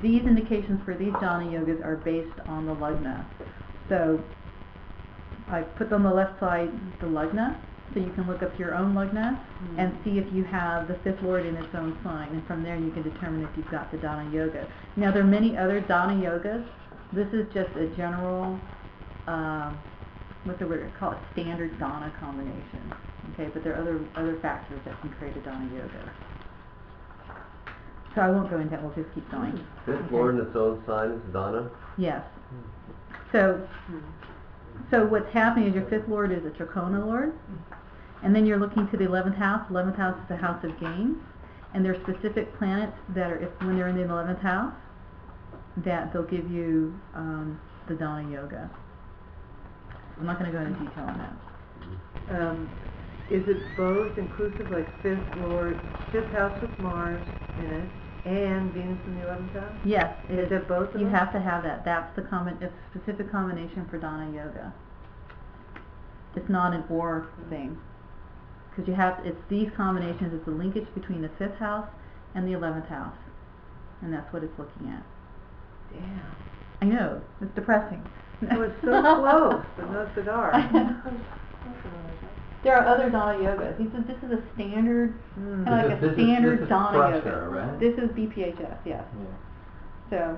these indications for these Dhana yogas are based on the Lagna. So I put on the left side the Lagna, so you can look up your own Lagna and see if you have the 5th lord in its own sign, and from there you can determine if you've got the Dhana yoga. Now there are many other Dhana yogas. This is just a general, what's the word, call it standard Dhana combination. Okay, but there are other factors that can create a Dhana yoga. So I won't go into that, we'll just keep going. 5th lord in its own sign is Dhana? Yes. So what's happening is your 5th lord is a Trikona lord, and then you're looking to the 11th house. 11th house is the house of gains, and there are specific planets that are, when they're in the 11th house, that they'll give you the Dhana yoga. I'm not going to go into detail on that. Is it both inclusive, like 5th lord, 5th house with Mars in it, and Venus in the 11th house? Yes. Is it both of them? You have to have that. That's the it's a specific combination for Dhana yoga. It's not an or thing. Because it's these combinations, it's the linkage between the 5th house and the 11th house. And that's what it's looking at. Damn. I know, it's depressing. It was so close, but not so dark. There are other Dhana yogas. This is a standard, kind of like a standard Dhana yoga. Right? This is BPHS, yes. So.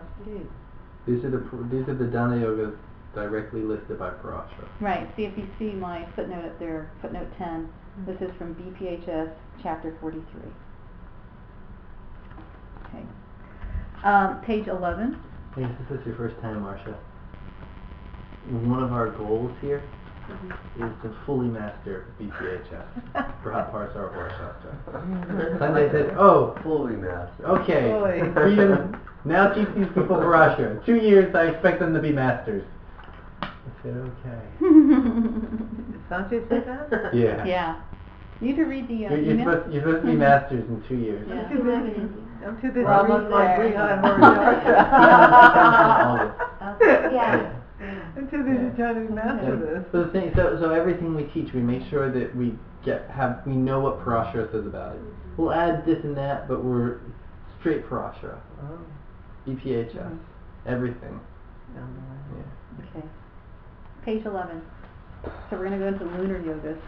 These are the Dhana yogas directly listed by Parashara. Right. See if you see my footnote up there, footnote 10. This is from BPHS, chapter 43. Okay. Page 11. Hey, this is your first time, Marcia. One of our goals here is to fully master BPHS for Hot Parasara or Shastra. Sunday said, fully master. Okay, freedom. Now teach these people Parashara. 2 years, I expect them to be masters. I said, okay. Did Sanjay say that? Yeah. Yeah. You need to read the You're email. supposed to be masters in 2 years. Yeah. I'm too busy almost reading my there. Brihad Yeah. I'm too busy trying to master this. So the thing, so everything we teach, we make sure that we know what Parashara says about it. We'll add this and that, but we're straight Parashara. BPHS, everything. Yeah. Okay. Page 11. So we're going to go into lunar yogas.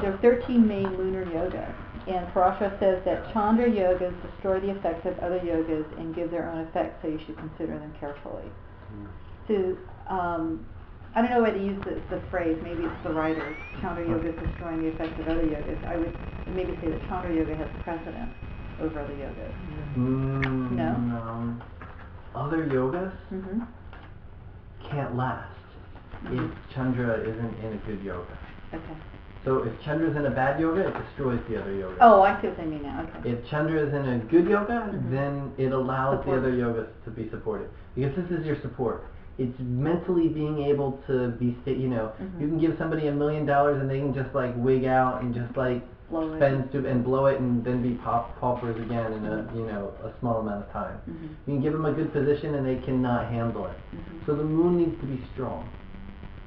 There are 13 main lunar yogas, and Parashara says that Chandra yogas destroy the effects of other yogas and give their own effects, so you should consider them carefully. So, I don't know why they use the phrase, maybe it's the writers, Chandra yogas destroying the effects of other yogas. I would maybe say that Chandra yoga has precedence over other yogas. No? Other yogas Mm-hmm. can't last if Chandra isn't in a good yoga. Okay. So if Chandra is in a bad yoga, it destroys the other yoga. Oh, I see what they mean now. Okay. If Chandra is in a good yoga, then it allows Support. the other yogas to be supported. Because this is your support. It's mentally being able to be, you can give somebody $1 million and they can just like wig out and just like blow it. spend and blow it and then be paupers again in a a small amount of time. Mhm. You can give them a good position and they cannot handle it. Mhm. So the moon needs to be strong.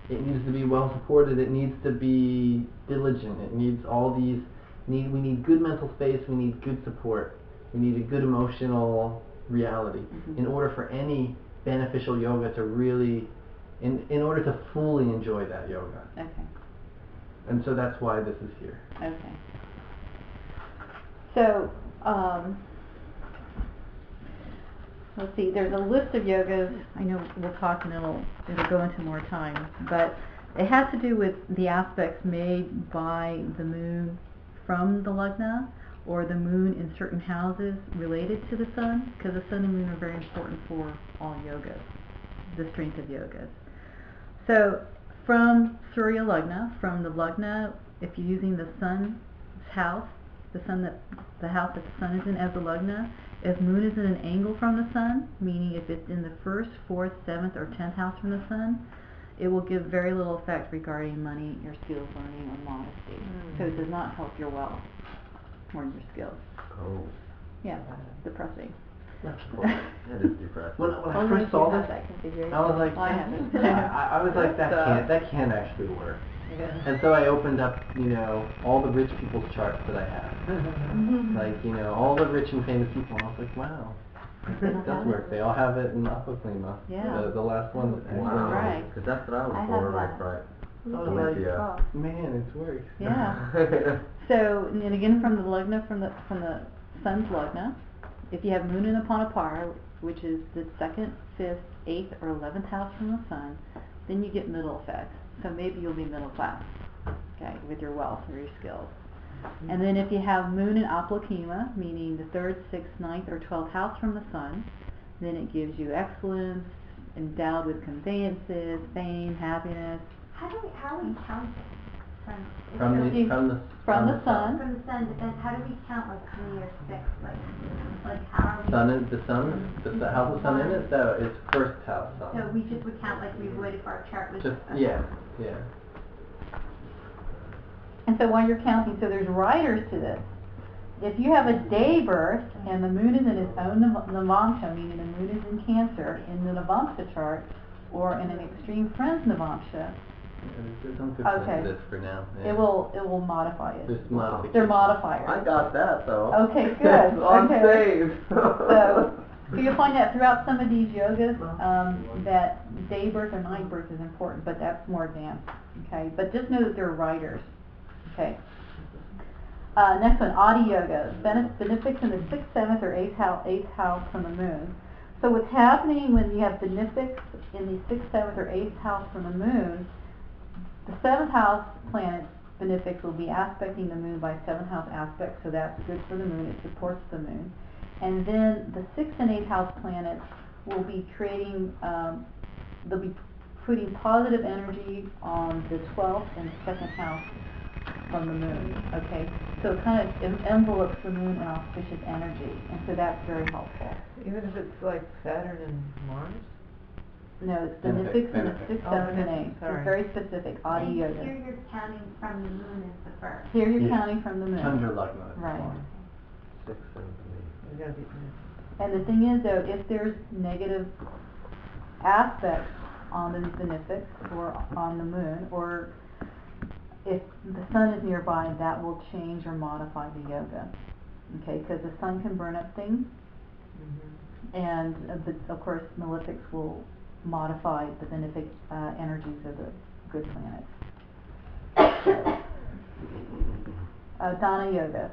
It needs to be well supported. It needs to be diligent. It needs all these. We need good mental space. We need good support. We need a good emotional reality Mhm. in order for any beneficial yoga to really, in order to fully enjoy that yoga. Okay. And so that's why this is here. Okay. So, let's see, there's a list of yogas. I know we'll talk and it'll go into more time, but it has to do with the aspects made by the moon from the lagna, or the moon in certain houses related to the sun, because the sun and moon are very important for all yogas, the strength of yogas. So from Surya Lagna, from the lagna, if you're using the sun's house, the house that the sun is in as the lagna, if moon is in an angle from the sun, meaning if it's in the 1st, 4th, 7th, or 10th house from the sun, it will give very little effect regarding money, your skills, learning, or modesty. So it does not help your wealth or your skills. Oh, Yeah, depressing. that is depressing. When I Only first if saw you have this, that configuration. I was like, I have it. I was like, that can't actually work. And so I opened up, all the rich people's charts that I have. Like, all the rich and famous people, and I was like, wow, it does work. They all have it in Apoklima. Yeah. The last one that Wow. Right. Because that's what I was I have for, that. right. Oh, Yeah. man, it's worked. Yeah. So, and again from the lagna, from the sun's lagna, if you have moon in Apanapara, which is the 2nd, 5th, 8th, or 11th house from the sun, then you get middle effects. So maybe you'll be middle class, okay, with your wealth or your skills. And then if you have moon in Aplokima, meaning the 3rd, 6th, 9th, or 12th house from the sun, then it gives you excellence, endowed with conveyances, fame, happiness. How are we counting from? From the sun. From the sun, but then how do we count like 3 or 6? Like how are we? The house of sun in it, so it's 1st house sun. So we just would count like we would if our chart was. Yeah. And so while you're counting, so there's riders to this. If you have a day birth and the moon is in its own Navamsha, meaning the moon is in Cancer in the Navamsha chart, or in an extreme friends Navamsha, There's some good Okay. for this for now. Yeah. it will modify it. There's modifications. They're modifiers. I got that though. Okay, good. I'm Okay. saved. So you'll find that throughout some of these yogas, that day birth or night birth is important, but that's more advanced. Okay, but just know that they're riders. Okay. Next one, Adi Yoga, benefics in the 6th, 7th, or 8th house from the moon. So what's happening when you have benefics in the 6th, 7th, or 8th house from the moon, the 7th house planet benefics will be aspecting the moon by 7th house aspect, so that's good for the moon, it supports the moon. And then the 6th and 8th house planets will be creating, they'll be putting positive energy on the 12th and 2nd house from the moon, okay? So it kind of envelopes the moon in auspicious energy, and so that's very helpful. Even if it's like Saturn and Mars? No, it's benefics in the Benefics. 6th, Oh, 7th, and benefics, 8th. sorry. It's very specific, Adi And Yoga. here you're counting from the moon is the first. Here you're Yeah. counting from the moon. Chandra Lagna. is Right. one. 6, 7, You gotta be. And the thing is though, if there's negative aspects on the benefics or on the moon, or if the sun is nearby, that will change or modify the yoga. Okay, because the sun can burn up things, and of course malefics will modify the benefic energies of the good planets. Dhana Yoga.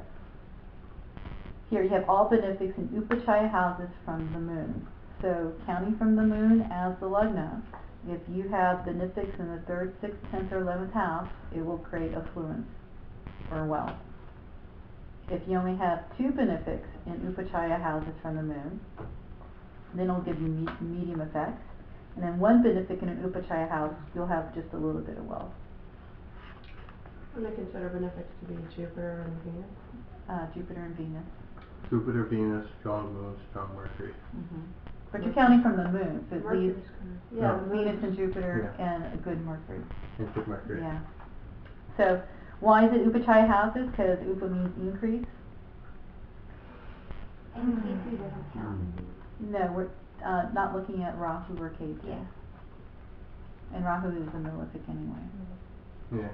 Here you have all benefics in Upachaya houses from the moon. So counting from the moon as the lagna, if you have benefics in the 3rd, 6th, 10th, or 11th house, it will create affluence or wealth. If you only have 2 benefics in Upachaya houses from the moon, then it'll give you medium effects. And then 1 benefic in an Upachaya house, you'll have just a little bit of wealth. And I consider benefics to be Jupiter and Venus. Jupiter and Venus. Jupiter, Venus, strong moon, strong Mercury. But you're counting from the moon, so it leaves Mercury's good. Yeah, the moon. Venus and Jupiter and a good Mercury. And good Mercury. Yeah. So Why is it Upachaya houses? Because Upa means increase. And K2 doesn't count. No, we're not looking at Rahu or K2. Yeah. And Rahu is a malefic anyway. Yeah.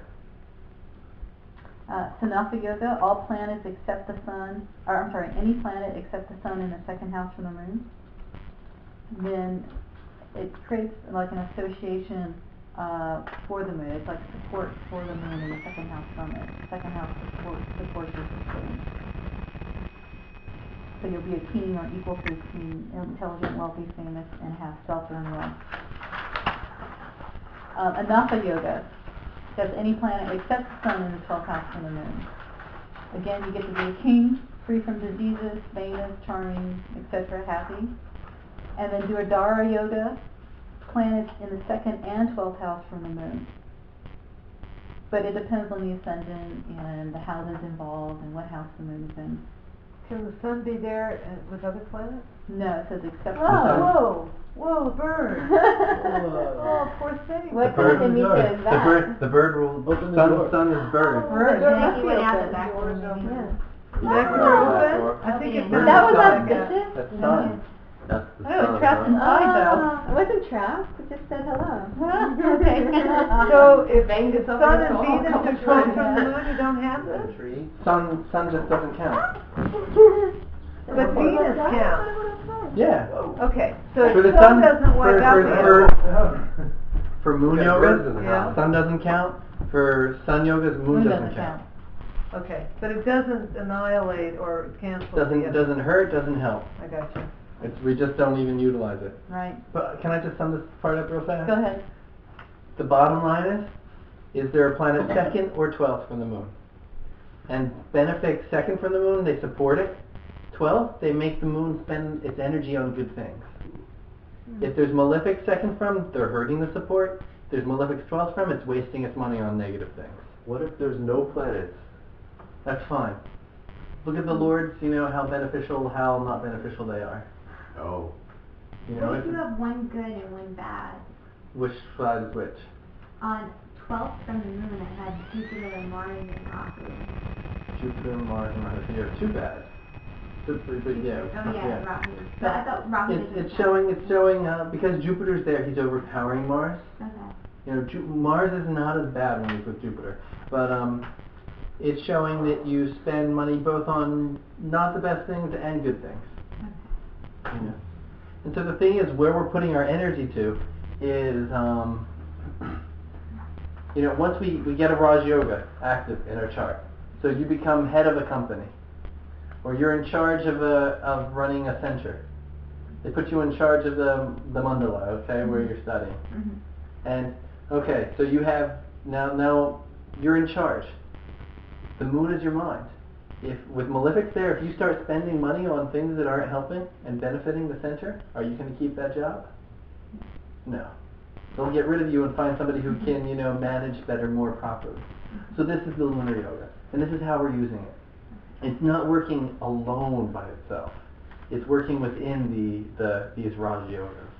Sanafa Yoga, all planets except the sun, or I'm sorry, any planet except the sun in the second house from the moon. Then it creates like an association for the moon. It's like support for the moon in the second house from it. Second house supports your system. So you'll be a king or equal to a king, intelligent, wealthy, famous, and have self-earned wealth. Anafa Yoga. That's any planet except the sun in the 12th house from the moon. Again, you get to be a king, free from diseases, famous, charming, etc., happy. And then do a Dara Yoga, planets in the 2nd and 12th house from the moon. But it depends on the ascendant and the houses involved and what house the moon is in. Can the sun be there with other planets? No, it says except the Oh, sun. whoa! Whoa, the bird! Oh, poor thing. What bird- kind of Mika is that? The bird will. Open the door. Sun is bird. Bird. Thank you, Doors and out open. the back door, maybe. Back Yeah. door open? I think it's But That was back. auspicious? That's sun. That's the Oh, sun, trapped huh? inside I wasn't trapped, it just said hello. Okay. So if Vegas over sun the and soul Venus are culture. 12 from the moon, you don't have this? Tree. Sun just doesn't count. But Venus counts. Yeah. Okay, so For the sun sun doesn't wipe out the other. for moon We got birds in yogas, the Yeah. house. sun doesn't count. For sun yogas, moon doesn't count. Okay, but it doesn't annihilate or cancel the other. Doesn't hurt, doesn't help. I got you. We just don't even utilize it. Right. But can I just sum this part up real fast? Go ahead. The bottom line is there a planet 2nd or 12th from the moon? And benefics 2nd from the moon, they support it. 12th, they make the moon spend its energy on good things. If there's malefic 2nd from, they're hurting the support. If there's malefic 12th from, it's wasting its money on negative things. What if there's no planets? That's fine. Look at the lords, how beneficial, how not beneficial they are. Oh. What if you have one good and one bad? Which side is which? On 12th from the moon, I had Jupiter and Mars and Rahu. Jupiter, Mars, and Rahu. So you have 2 bads. But yeah. Oh yeah, Rahu. But I thought Rahu It's showing because Jupiter's there, he's overpowering Mars. Okay. Mars is not as bad when you put Jupiter, but it's showing that you spend money both on not the best things and good things. And so the thing is, where we're putting our energy to is, once we get a Raj Yoga active in our chart, so you become head of a company, or you're in charge of running a center. They put you in charge of the mandala, okay, where you're studying. And okay, so you have now you're in charge. The moon is your mind. If with malefics there, if you start spending money on things that aren't helping and benefiting the center, are you going to keep that job? No. They'll get rid of you and find somebody who can, manage better, more properly. So this is the lunar yoga, and this is how we're using it. It's not working alone by itself. It's working within these Raj yogas.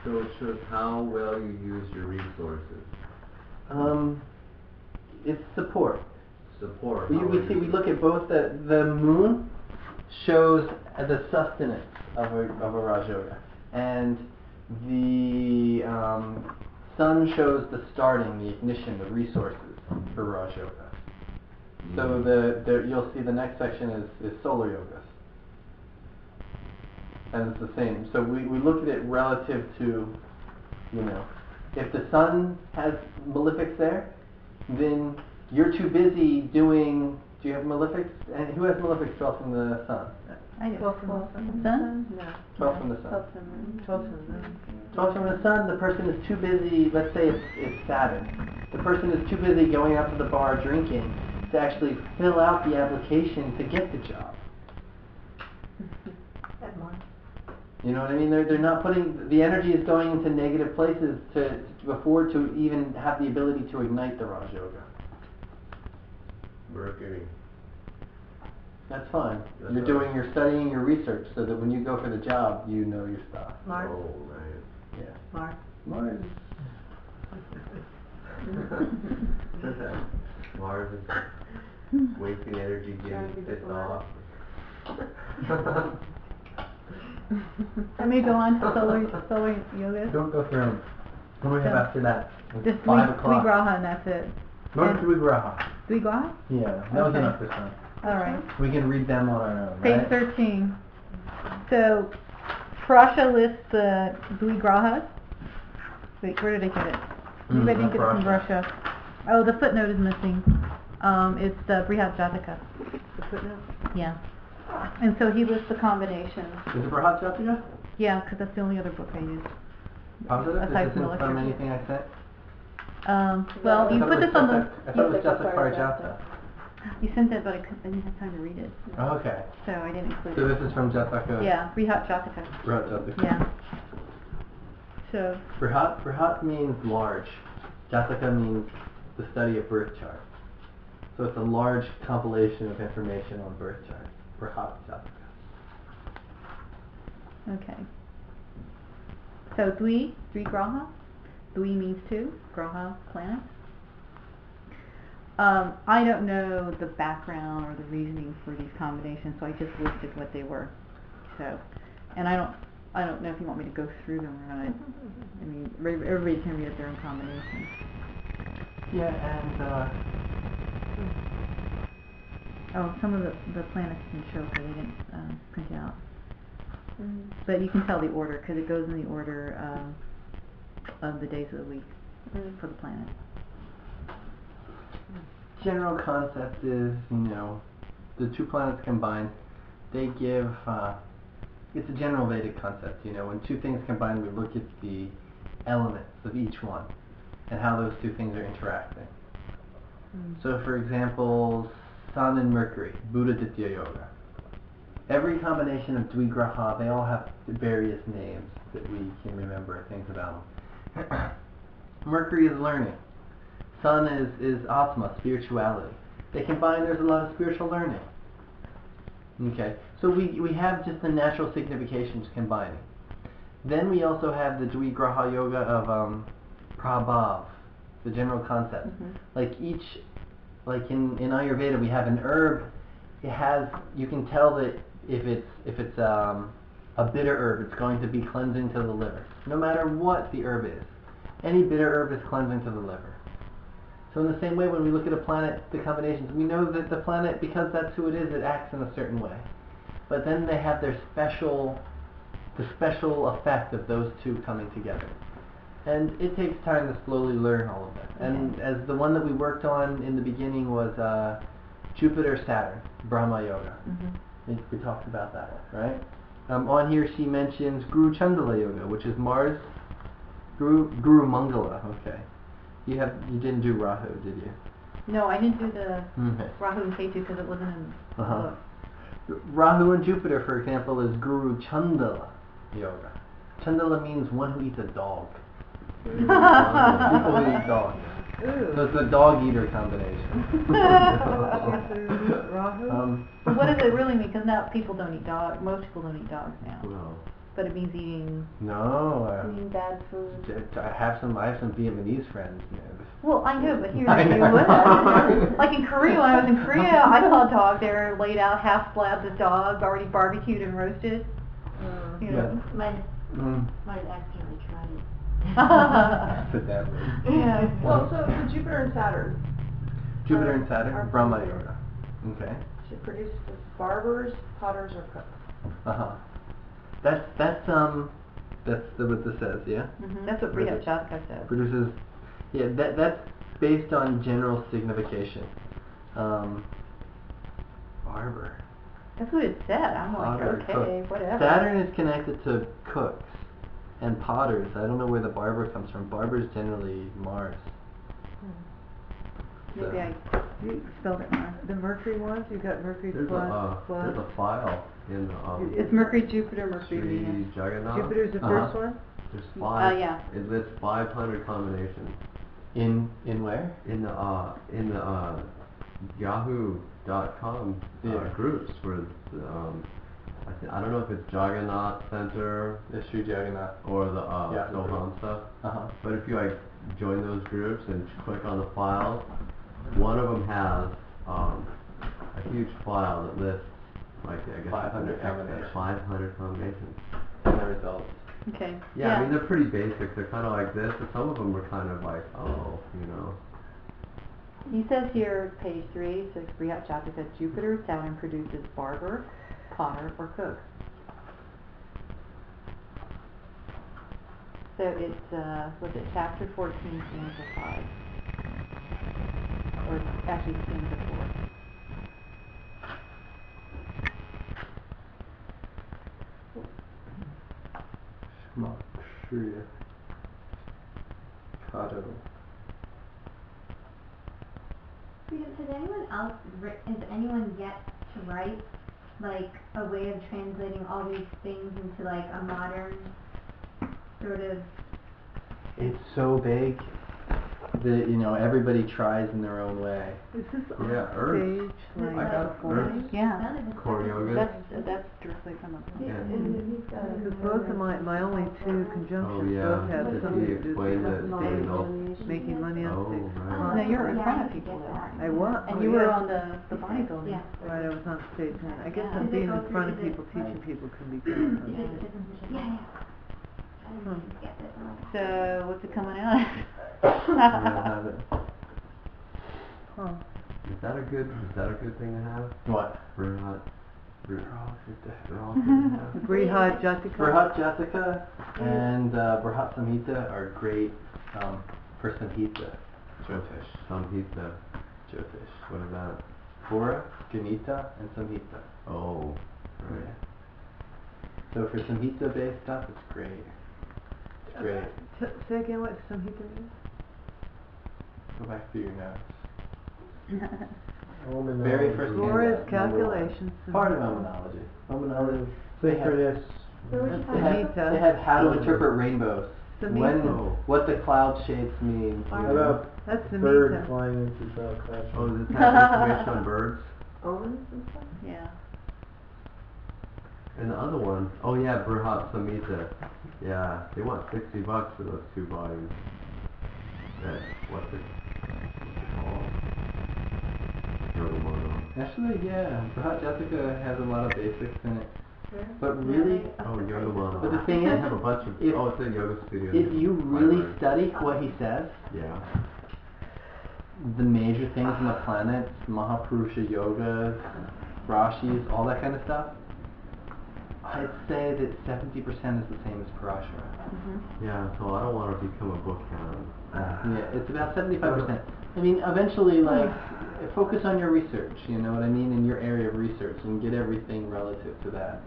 So it shows how well you use your resources. It's support. Support. We look at both the moon shows the sustenance of a Raj Yoga, and the sun shows the starting, the ignition, the resources for Raj Yoga. So you'll see the next section is solar yogas, and it's the same. So we look at it relative to, if the sun has malefics there, then you're too busy doing. Do you have malefics? And who has malefics 12 from the sun? I do. 12 from the sun? Sun? No. 12 from the sun. 12 from the moon. 12 from the moon. 12 from the sun, the person is too busy. Let's say it's Saturn. The person is too busy going out to the bar drinking to actually fill out the application to get the job. That's Mars. You know what I mean? They're not putting the energy is going into negative places to afford to even have the ability to ignite the Raj Yoga. Mercury. That's fine. That's You're studying your research so that when you go for the job, you know your stuff. Mars. Oh, right. Yeah. Mars. Mars. Mars is wasting energy Trying to getting be pissed diplomatic. off. Want me to go on to solar yoga? Don't go through them. What do we have So, after that? It's Just 5 o'clock. Dvigraha and that's it. Go to Dvigraha. Dvigraha? Yeah, that was Okay. enough this time. Alright. We can read them on our own, Page right? 13. So, Prasha lists the Dvigrahas. Wait, where did I get it? Maybe I didn't get it from Prasha. Russia. Oh, the footnote is missing. It's the Brihat Jataka. The footnote? Yeah. And so he lists the combinations. Is it Brihat Jataka? Yeah, because that's the only other book I use. Positive? Aside Is from this the from lecture. anything I said? Well, I you thought put it this was on the... Jataka. I thought it was Jataka Parijata. You sent it, but I didn't have time to read it. Oh, okay. So I didn't include So it. this is from Jataka. Yeah, Brihat Jataka. Brihat Jataka. Yeah. So, Brihat means large. Jataka means the study of birth charts. So it's a large compilation of information on birth charts. Brihat Jataka. okay. So Dvigraha. Dvi means two. Graha, planet. I don't know the background or the reasoning for these combinations, so I just listed what they were. So, and I don't know if you want me to go through them or not. I mean, everybody can read their own combinations. Yeah, and Oh, some of the planets didn't show because they didn't print it out. But you can tell the order because it goes in the order of the days of the week for the planet. general concept is, the two planets combined, they give, it's a general Vedic concept, when two things combine, we look at the elements of each one and how those two things are interacting. So for example, Sun and Mercury, Buddha Ditya Yoga. Every combination of Dvigraha, they all have various names that we can remember, things about them. Mercury is learning. Sun is Atma, spirituality. They combine, there's a lot of spiritual learning. Okay, so we have just the natural significations combining. Then we also have the Dvigraha Yoga of Prabhav, the general concept. Like in Ayurveda we have an herb, you can tell that if it's a bitter herb, it's going to be cleansing to the liver. No matter what the herb is. Any bitter herb is cleansing to the liver. So in the same way, when we look at a planet, the combinations, we know that the planet, because that's who it is, it acts in a certain way. But then they have the special effect of those two coming together. And it takes time to slowly learn all of that. And as the one that we worked on in the beginning was Jupiter-Saturn, Brahma Yoga. We talked about that one, right? On here she mentions Guru Chandala Yoga, which is Mars, Guru Mangala, okay. You didn't do Rahu, did you? No, I didn't do the Rahu and Ketu because it wasn't in the book. Rahu and Jupiter, for example, is Guru Chandala Yoga. Chandala means one who eats a dog. People who eat dogs. So it's a dog eater combination. Rahu? But what does it really mean? Because now people don't eat dogs. Most people don't eat dogs now. No. But it means eating No. bad food. I have some Vietnamese friends. Well, I know, but here I in the know. U.S., like in Korea, when I was in Korea, I saw a dog there laid out, half slabs of dog, already barbecued and roasted. You know. Might have accidentally tried it. Put that way. Yeah. Well, so Jupiter and Saturn. Jupiter and Saturn, Are Brahma produced. Yoga. Okay. Should produce the barbers, potters, or cooks. That's what this says, yeah? That's what Brihat Jataka says. Produces, yeah, that's based on general signification. Barber. That's what it said. I'm like, Potter, okay, cook. whatever. Saturn is connected to cooks and potters. I don't know where the barber comes from. Barber is generally Mars. Maybe I spelled it wrong. The Mercury ones? You've got Mercury There's plus. a file in It's Mercury, Jupiter, Mercury, Sri Venus. Jagannath. Jupiter's the first one? There's 5. yeah. It lists 500 combinations. In where? In the Yahoo.com groups where I don't know if it's Jagannath Center The Sri Jagannath. or the Yeah. Soham stuff. But if you join those groups and click on the files. One of them has a huge file that lists, like, I guess 500 combinations. 500 combinations. And the results. Okay. Yeah, I mean, they're pretty basic. They're kind of like this, but some of them are kind of like, oh, you know. He says here, page 3, says Brihat Jataka, Jupiter, Saturn produces barber, potter, or cook. So it's, what's it, chapter 14, stanza 5. Or it's actually stanza 4. Shmakshriya. Kato. Has anyone else is anyone yet to write like a way of translating all these things into like a modern sort of? It's so big that, you know, everybody tries in their own way. Is this on Yeah, Earth. stage? I got Earth. Yeah. Core yoga. That's directly from a Yeah. Because both of my only two conjunctions Oh, yeah. both have Did something he to do explain with that stage, stage? making money on Oh, stage. right. No, you're in front of people though, aren't you? I was. And oh, you were yes. on the bodybuilding. Yeah. Right, I was on stage. I guess Yeah. I'm Does it being go in front of through- is people, it- teaching people can be good. Yeah. Yeah. I didn't get this one. So what's it coming out? I don't have it. Huh. Is that a good thing to have? What? Brihat. They're all good to have. The Brihat Jataka. Brihat Jataka and Brihat Samhita are great for Samhita. Jyotish. Samhita. Jyotish. What is that? Pura, Ganita, and Samhita. Oh, right. So for Samhita based stuff, it's great. It's great. Say again what Samhita means? Go back through your notes. Omenology. Very first Glorious handout, number one. calculations. Part of omenology. Omenology. Synchronous. So what you That's talking Samhita. about? They have how to interpret rainbows. When, Oh. what the cloud shapes mean. How about That's bird Samhita. flying into the Oh, classroom? does this have information on birds? Omens and stuff? Yeah. And the other one, oh yeah, Brihat Samhita. Yeah, they want $60 for those two volumes. What's it called? Yogamono. Actually, yeah, Brihat Jataka has a lot of basics in it. But really, Oh, Yogamono. But the thing They is, have a bunch of, if- it's a yoga studio. if you really library. study what he says, Yeah. the major things in the planets, Mahapurusha yoga, Rashis, all that kind of stuff, I'd say that 70% is the same as Parashara. Yeah, so I don't want to become a book hound. Yeah, it's about 75%. I mean, eventually, like, focus on your research, you know what I mean, in your area of research, and get everything relative to that.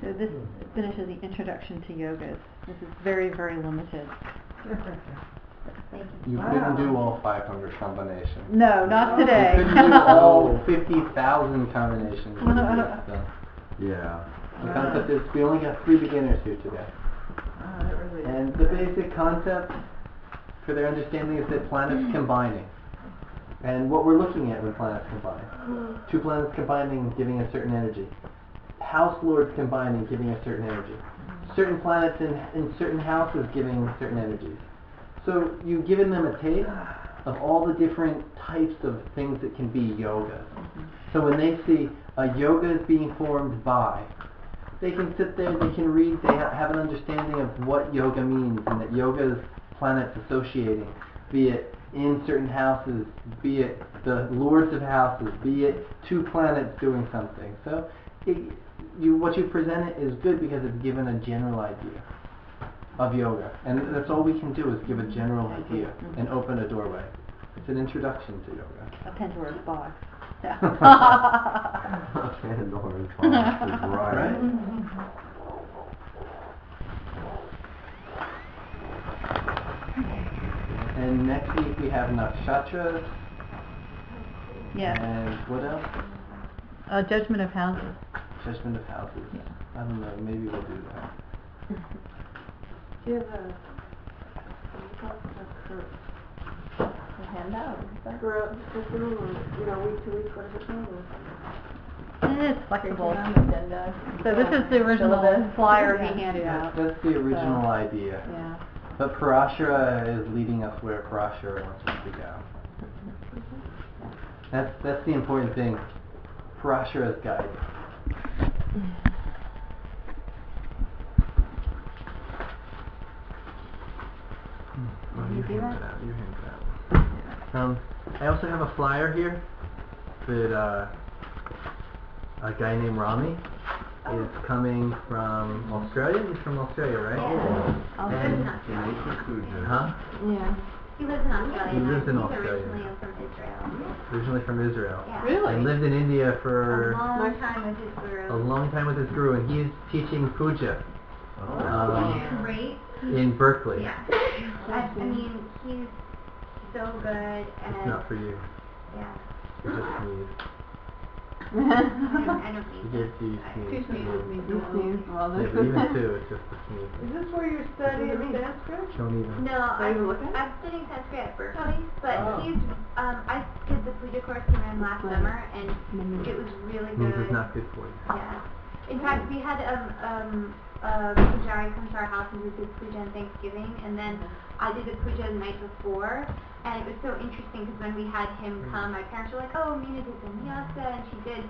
So this finishes the introduction to yogas. This is very, very limited. Thank You you. couldn't do all 500 combinations. No, not You today. couldn't do all 50,000 combinations. So, Yeah. the concept is we only got 3 beginners here today. That really And the basic concept for their understanding is that planets combining. And what we're looking at when planets combine. 2 planets combining, giving a certain energy. House lords combining, giving a certain energy. Certain planets in certain houses giving certain energies. So you've given them a taste of all the different types of things that can be yoga. So when they see a yoga is being formed by, they can sit there, they can read, they have an understanding of what yoga means, and that yoga is planets associating, be it in certain houses, be it the lords of houses, be it 2 planets doing something. So what you present is good because it's given a general idea of yoga, and that's all we can do is give a general idea and open a doorway. It's an introduction to yoga. A Pandora's box. Pandora's box is right. And next week we have nakshatras. Yeah. And what else? Judgment of houses. Judgment of houses. Yeah. I don't know, maybe we'll do that. Do you have a curse? hand out. For just a normal, week to week, what is it called? It's flexible. Agenda. So this is the original Syllabus. flyer he handed out. That's the original idea. Yeah. But Parashara is leading us where Parashara wants us to go. That's the important thing. Parashara's guide. You hand that out. You hand that out. I also have a flyer here that a guy named Rami is coming from Australia. He's from Australia, right? Yeah. And huh? Yeah. He lives in Australia. He lives in He's Australia. originally from Israel. Originally from Israel. Yeah. Really? And lived in India A for long time with his guru. a long time with his guru, and he's teaching puja Great. in Berkeley. Yeah. I mean, he's so good and It's not for you. yeah. You just sneeze. I don't He need gives that. you sneeze. You sneeze. Well, Yeah, but even two, it's just a sneeze. Is this where you're studying Sanskrit? Don't even. No, I'm studying Sanskrit at Berkeley, but he's I did the puja course he ran last summer, and it was really Sneeze good. is not good for you. Yeah. In fact, we had pujari come to our house and we did puja on Thanksgiving, and then I did the puja the night before, and it was so interesting because when we had him come, my parents were like, "Oh, Mina did the Vyasa, and she did."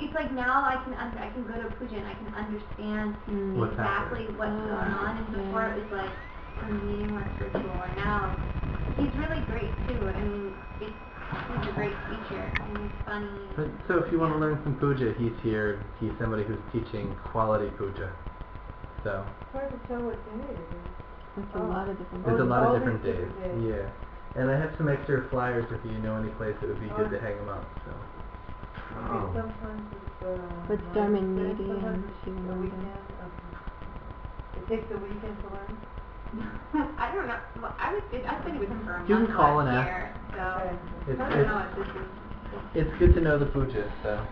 It's like now I can go to puja and I can understand What's exactly happening. what's going on, and before it was like a meaningless ritual, and now he's really great too. I mean, he's a great teacher, and he's funny. But, so if you want to learn some puja, he's here. He's somebody who's teaching quality puja. So It's hard to tell what day it is. That's a lot of different. there's a lot all of different these days. different days. Yeah. And I have some extra flyers if you know any place that would be good to hang them up. So. Okay, sometimes it's But Dharman Wednesday, Nidhi sometimes and it's Shiva a Nanda. weekend. It takes a weekend to learn. I don't know. Well, I studied with him for a month You can call and last ask. year, so Okay. It's, I don't know if this is. it's good to know the puja. So.